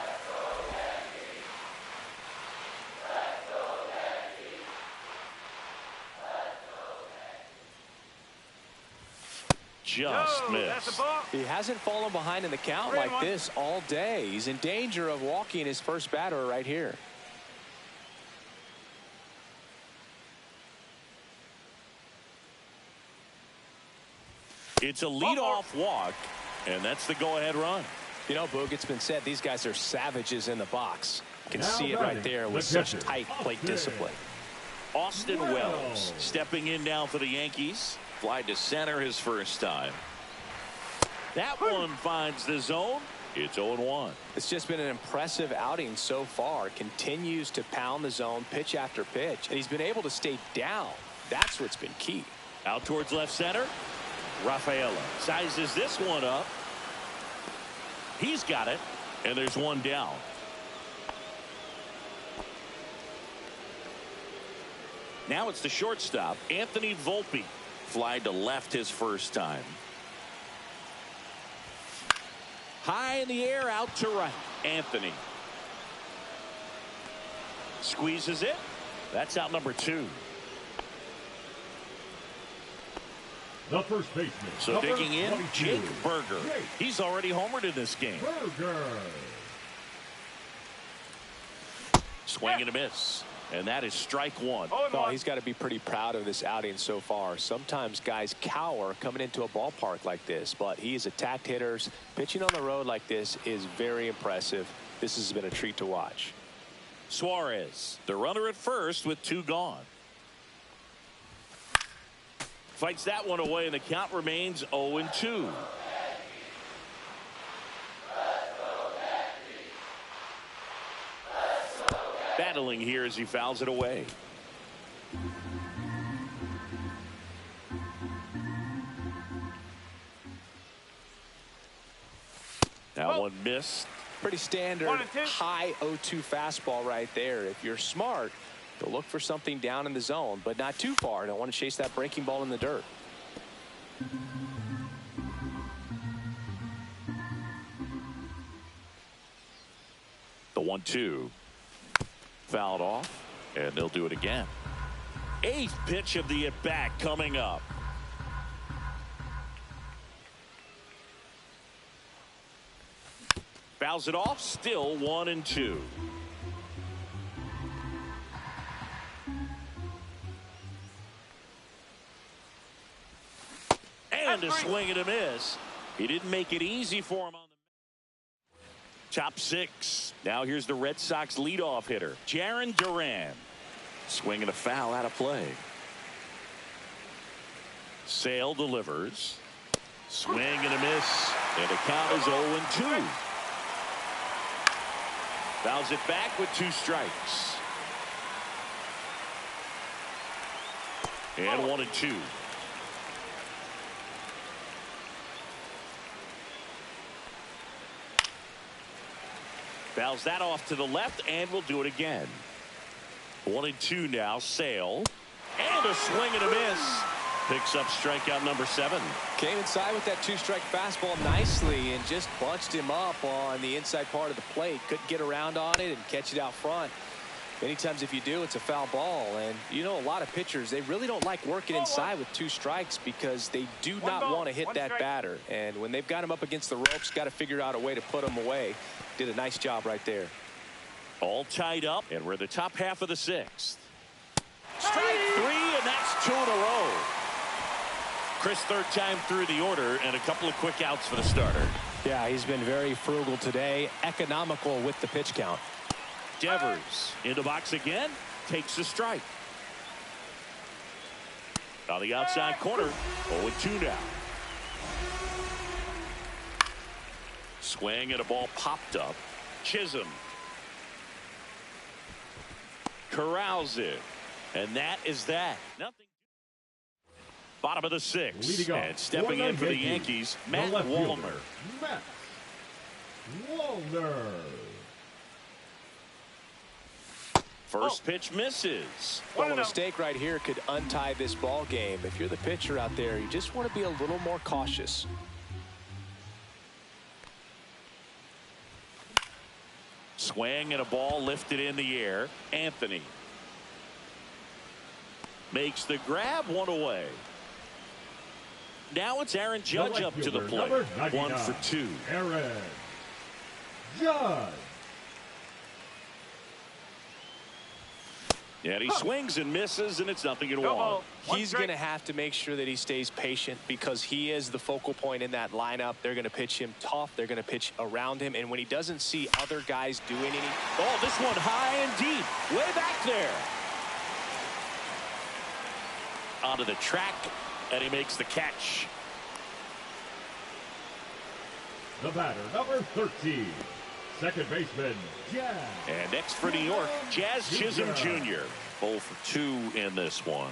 Just missed. He hasn't fallen behind in the count like this all day. He's in danger of walking his first batter right here. It's a leadoff walk, and that's the go-ahead run. You know, Boog, it's been said these guys are savages in the box. You can Now see it right there with such tight plate discipline. Austin Wells stepping in now for the Yankees. Fly to center his first time. That one finds the zone. It's 0-1. It's just been an impressive outing so far. Continues to pound the zone pitch after pitch, and he's been able to stay down. That's what's been key. Out towards left center. Rafaela sizes this one up. He's got it, and there's one down. Now it's the shortstop, Anthony Volpe. Fly to left his first time. High in the air, out to right. Anthony squeezes it. That's out number 2. The first baseman. So digging in, Jake Berger. He's already homered in this game. Berger. Swing and a miss. And that is strike 1. Oh, he's got to be pretty proud of this outing so far. Sometimes guys cower coming into a ballpark like this, but he's attacked hitters. Pitching on the road like this is very impressive. This has been a treat to watch. Suarez, the runner at first with 2 gone. Fights that one away, and the count remains 0-2. Battling here as he fouls it away. That one missed. Pretty standard high 0-2 fastball right there. If you're smart, to look for something down in the zone, but not too far. Don't want to chase that breaking ball in the dirt. The 1-2 fouled off, and they'll do it again. 8th pitch of the at-bat coming up. Fouls it off, still 1-2. And a swing and a miss. He didn't make it easy for him on the top 6. Now here's the Red Sox leadoff hitter, Jarren Duran. Swing and a foul out of play. Sale delivers. Swing and a miss. And the count is 0-2. Fouls it back with 2 strikes. And 1-2. Fouls that off to the left, and we'll do it again. 1-2 now. Sale. And a swing and a miss. Picks up strikeout number 7. Came inside with that 2-strike fastball nicely and just bunched him up on the inside part of the plate. Couldn't get around on it and catch it out front. Many times if you do, it's a foul ball. And you know, a lot of pitchers, they really don't like working inside with 2 strikes because they do not want to hit that batter. And when they've got him up against the ropes, got to figure out a way to put him away. Did a nice job right there. All tied up, and we're in the top half of the 6th. Strike 3, and that's 2 in a row. Chris, 3rd time through the order, and a couple of quick outs for the starter. Yeah, he's been very frugal today, economical with the pitch count. Devers in the box again, takes the strike. On the outside corner, 0-2 now. Swing and a ball popped up. Chisholm corrals it, and that is that. Nothing. Bottom of the sixth. Leading And stepping in for the Yankees, Matt Volver. Matt Volver. First pitch misses. Well, a mistake right here could untie this ball game. If you're the pitcher out there, you just want to be a little more cautious. Swing and a ball lifted in the air. Anthony makes the grab, one away. Now it's Aaron Judge up to the plate. 1 for 2. Aaron Judge. And he swings and misses, and it's 0-1. He's going to have to make sure that he stays patient because he is the focal point in that lineup. They're going to pitch him tough. They're going to pitch around him. And when he doesn't see other guys doing anything. Oh, this one high and deep. Way back there. Onto the track, and he makes the catch. The batter, number 13. Second baseman, Jazz. And next for New York, Jazz Chisholm Jr. 0 for 2 in this one.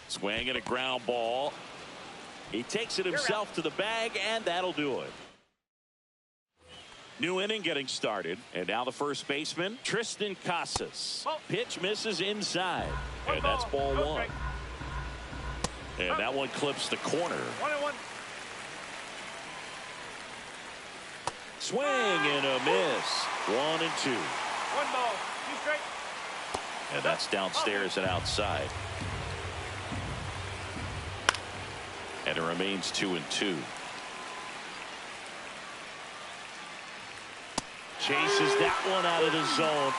Swing and a ground ball. He takes it himself to the bag, and that'll do it. New inning getting started. And now the first baseman, Tristan Casas. Pitch misses inside. And that's ball 1. And that one clips the corner. 1-1. Swing and a miss. 1 and 2. 1 ball. 2 strikes. And that's downstairs and outside. And it remains 2 and 2. Chases that one out of the zone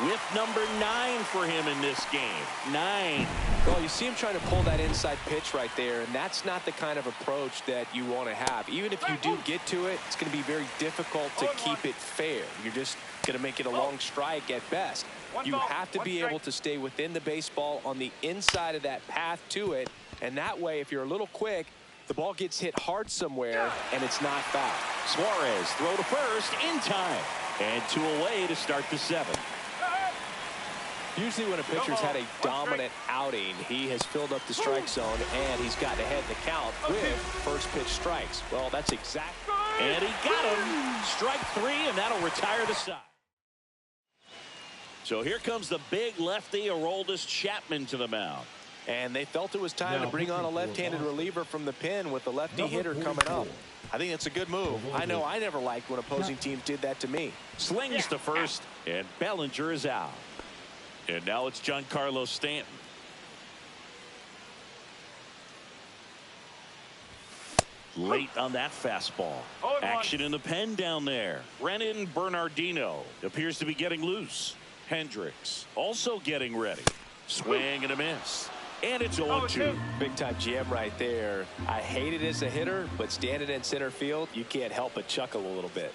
with number 9 for him in this game. 9. Well, you see him trying to pull that inside pitch right there, and that's not the kind of approach that you want to have. Even if you do get to it, it's going to be very difficult to keep it fair. You're just going to make it a long strike at best. You have to be able to stay within the baseball on the inside of that path to it, and that way, if you're a little quick, the ball gets hit hard somewhere, and it's not foul. Suarez throw to first in time. And 2 away to start the 7th. Usually when a pitcher's had a dominant outing, he has filled up the strike zone, and he's gotten ahead in the count with first pitch strikes. Well, that's exactly. And he got him. Strike 3, and that'll retire the side. So here comes the big lefty, Aroldis Chapman, to the mound. And they felt it was time to bring on a left-handed reliever from the pen with the lefty hitter coming up. I think that's a good move. I know I never liked when opposing teams did that to me. Slings to first, and Bellinger is out. And now it's Giancarlo Stanton. Late on that fastball. Action in the pen down there. Brennan Bernardino appears to be getting loose. Hendricks also getting ready. Swing and a miss. And it's 0-2. Big time jam right there. I hate it as a hitter, but standing in center field, you can't help but chuckle a little bit.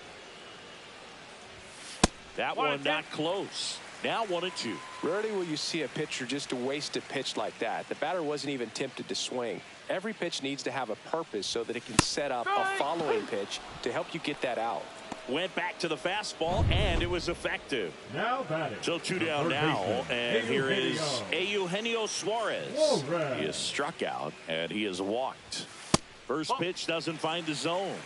That one not close. Now 1-2. Rarely will you see a pitcher just waste a pitch like that. The batter wasn't even tempted to swing. Every pitch needs to have a purpose so that it can set up a following pitch to help you get that out. Went back to the fastball, and it was effective. Now batting. So 2 down now, and here is Eugenio Suarez. He is struck out, and he is walked. First pitch doesn't find the zone.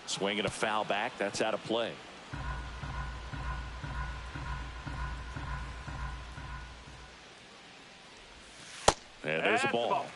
Swinging a foul back. That's out of play. And there's a ball.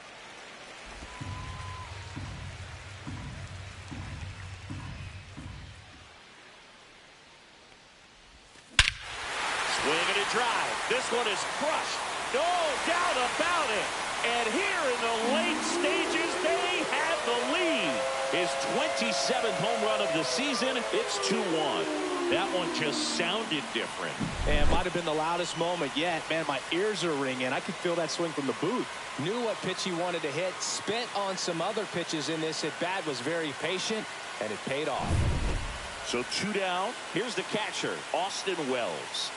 Swing and a drive. This one is crushed. No doubt about it. And here in the late stages, they have the lead. His 27th home run of the season. It's 2-1. That one just sounded different. And might have been the loudest moment yet. Man, my ears are ringing. I could feel that swing from the booth. Knew what pitch he wanted to hit. Spent on some other pitches in this at bat. Was very patient, and it paid off. So 2 down. Here's the catcher, Austin Wells.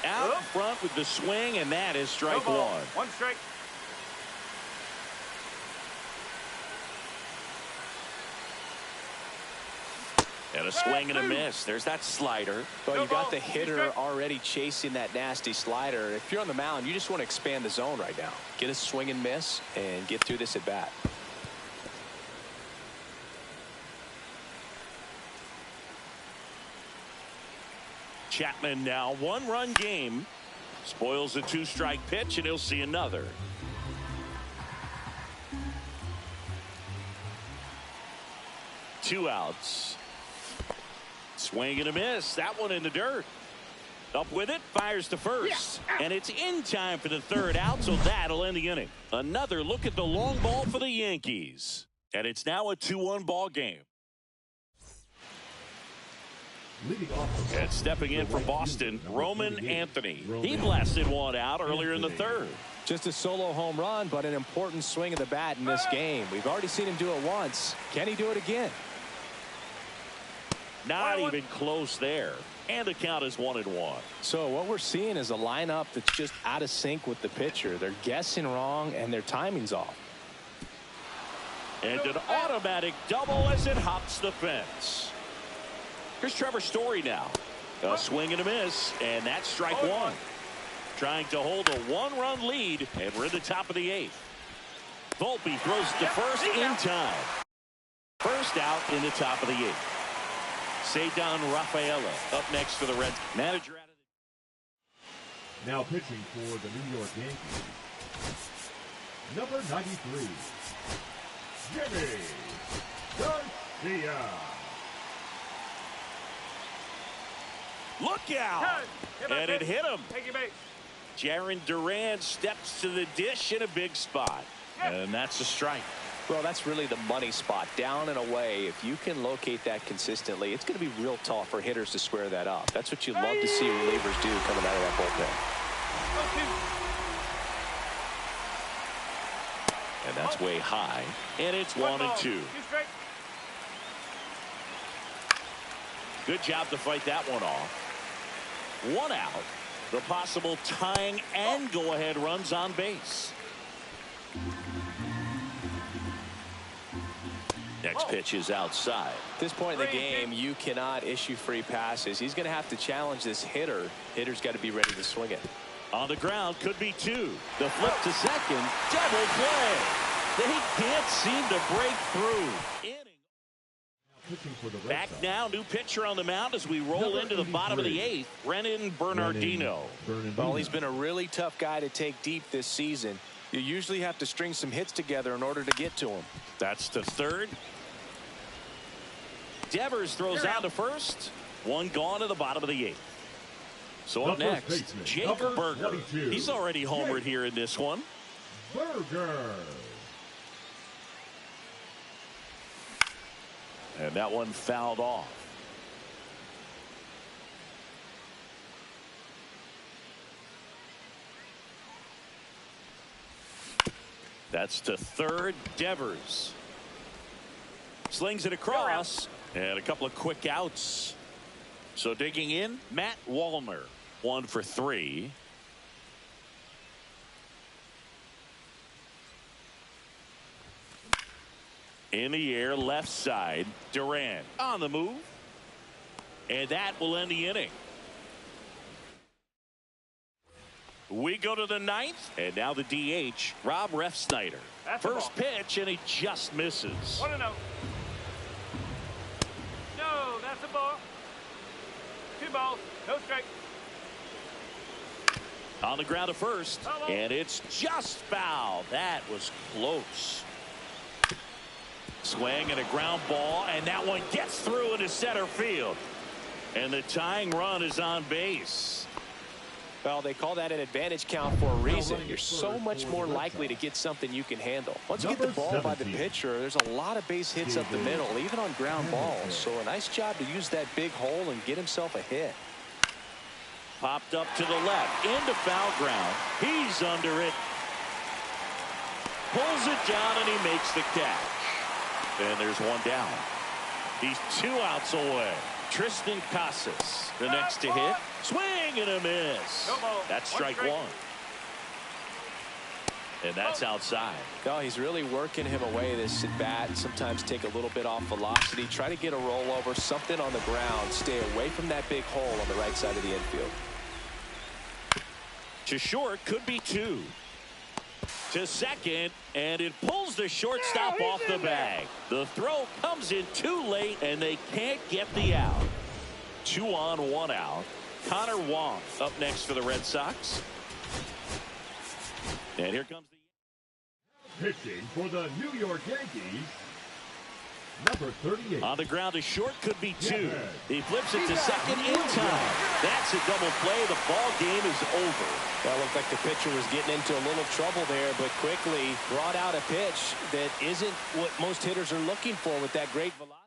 Out front with the swing, and that is strike one. 1 strike. And a swing and a miss. There's that slider. Well, you got the hitter already chasing that nasty slider. If you're on the mound, you just want to expand the zone right now. Get a swing and miss and get through this at bat. Chapman now 1-run game. Spoils a 2-strike pitch, and he'll see another. Two outs. Swing and a miss. That one in the dirt. Up with it, fires to first. And it's in time for the 3rd out, so that'll end the inning. Another look at the long ball for the Yankees. And it's now a 2-1 ball game. And stepping in for Boston, Roman Anthony. He blasted one out earlier in the 3rd. Just a solo home run, but an important swing of the bat in this game. We've already seen him do it once. Can he do it again? Not even close there. And the count is 1-1. So what we're seeing is a lineup that's just out of sync with the pitcher. They're guessing wrong, and their timing's off. And an automatic double as it hops the fence. Here's Trevor Story now. A swing and a miss, and that's strike one. Trying to hold a 1-run lead, and we're in the top of the 8th. Volpe throws to first in time. First out in the top of the 8th. Cedar Rafaela up next for the Reds. Manager out of the... Now pitching for the New York Yankees, number 93, Jimmy Garcia. Look out! And it hit him. Take your base. Jarren Duran steps to the dish in a big spot. And that's a strike. Well, that's really the money spot, down and away. If you can locate that consistently, it's going to be real tough for hitters to square that up. That's what you love to see relievers do coming out of that bullpen. And that's way high. And it's 1-2. Good job to fight that one off. 1 out. The possible tying and go-ahead runs on base. Next pitch is outside. At this point in the game, you cannot issue free passes. He's going to have to challenge this hitter. Hitter's got to be ready to swing it. On the ground, could be 2. The flip to second, double play. They can't seem to break through. Back now, new pitcher on the mound as we roll into the bottom of the 8th, Brennan Bernardino. Well, he's been a really tough guy to take deep this season. You usually have to string some hits together in order to get to him. That's to 3rd. Devers throws out to first. 1 gone to the bottom of the 8th. So up next, Jake Burger. He's already homered here in this one. Burger. And that one fouled off. That's to 3rd, Devers. Slings it across, and a couple of quick outs. So digging in, Matt Wallner, 1 for 3. In the air, left side, Duran on the move. And that will end the inning. We go to the 9th, and now the DH, Rob Refsnyder. First pitch, and he just misses. 1-0. No, that's a ball. 2 balls, no strike. On the ground to first, and it's just foul. That was close. Swing and a ground ball, and that one gets through into center field. And the tying run is on base. Well, they call that an advantage count for a reason. You're so much more likely to get something you can handle. Once you get the ball by the pitcher, there's a lot of base hits up the middle, even on ground balls. So a nice job to use that big hole and get himself a hit. Popped up to the left, into foul ground. He's under it. Pulls it down, and he makes the catch. And there's one down. He's 2 outs away. Tristan Casas, the next to hit. Swing and a miss. That's strike one. And that's outside. No, he's really working him away, this at bat. Sometimes take a little bit off velocity. Try to get a rollover, something on the ground. Stay away from that big hole on the right side of the infield. To short, could be 2. To second, and it pulls the shortstop off the bag. The throw comes in too late, and they can't get the out. 2 on, 1 out. Connor Wong up next for the Red Sox. And here comes the pitching for the New York Yankees, number 38. On the ground to short, could be 2. He flips it to second in time. That's a double play. The ball game is over. Well, looked like the pitcher was getting into a little trouble there, but quickly brought out a pitch that isn't what most hitters are looking for with that great velocity.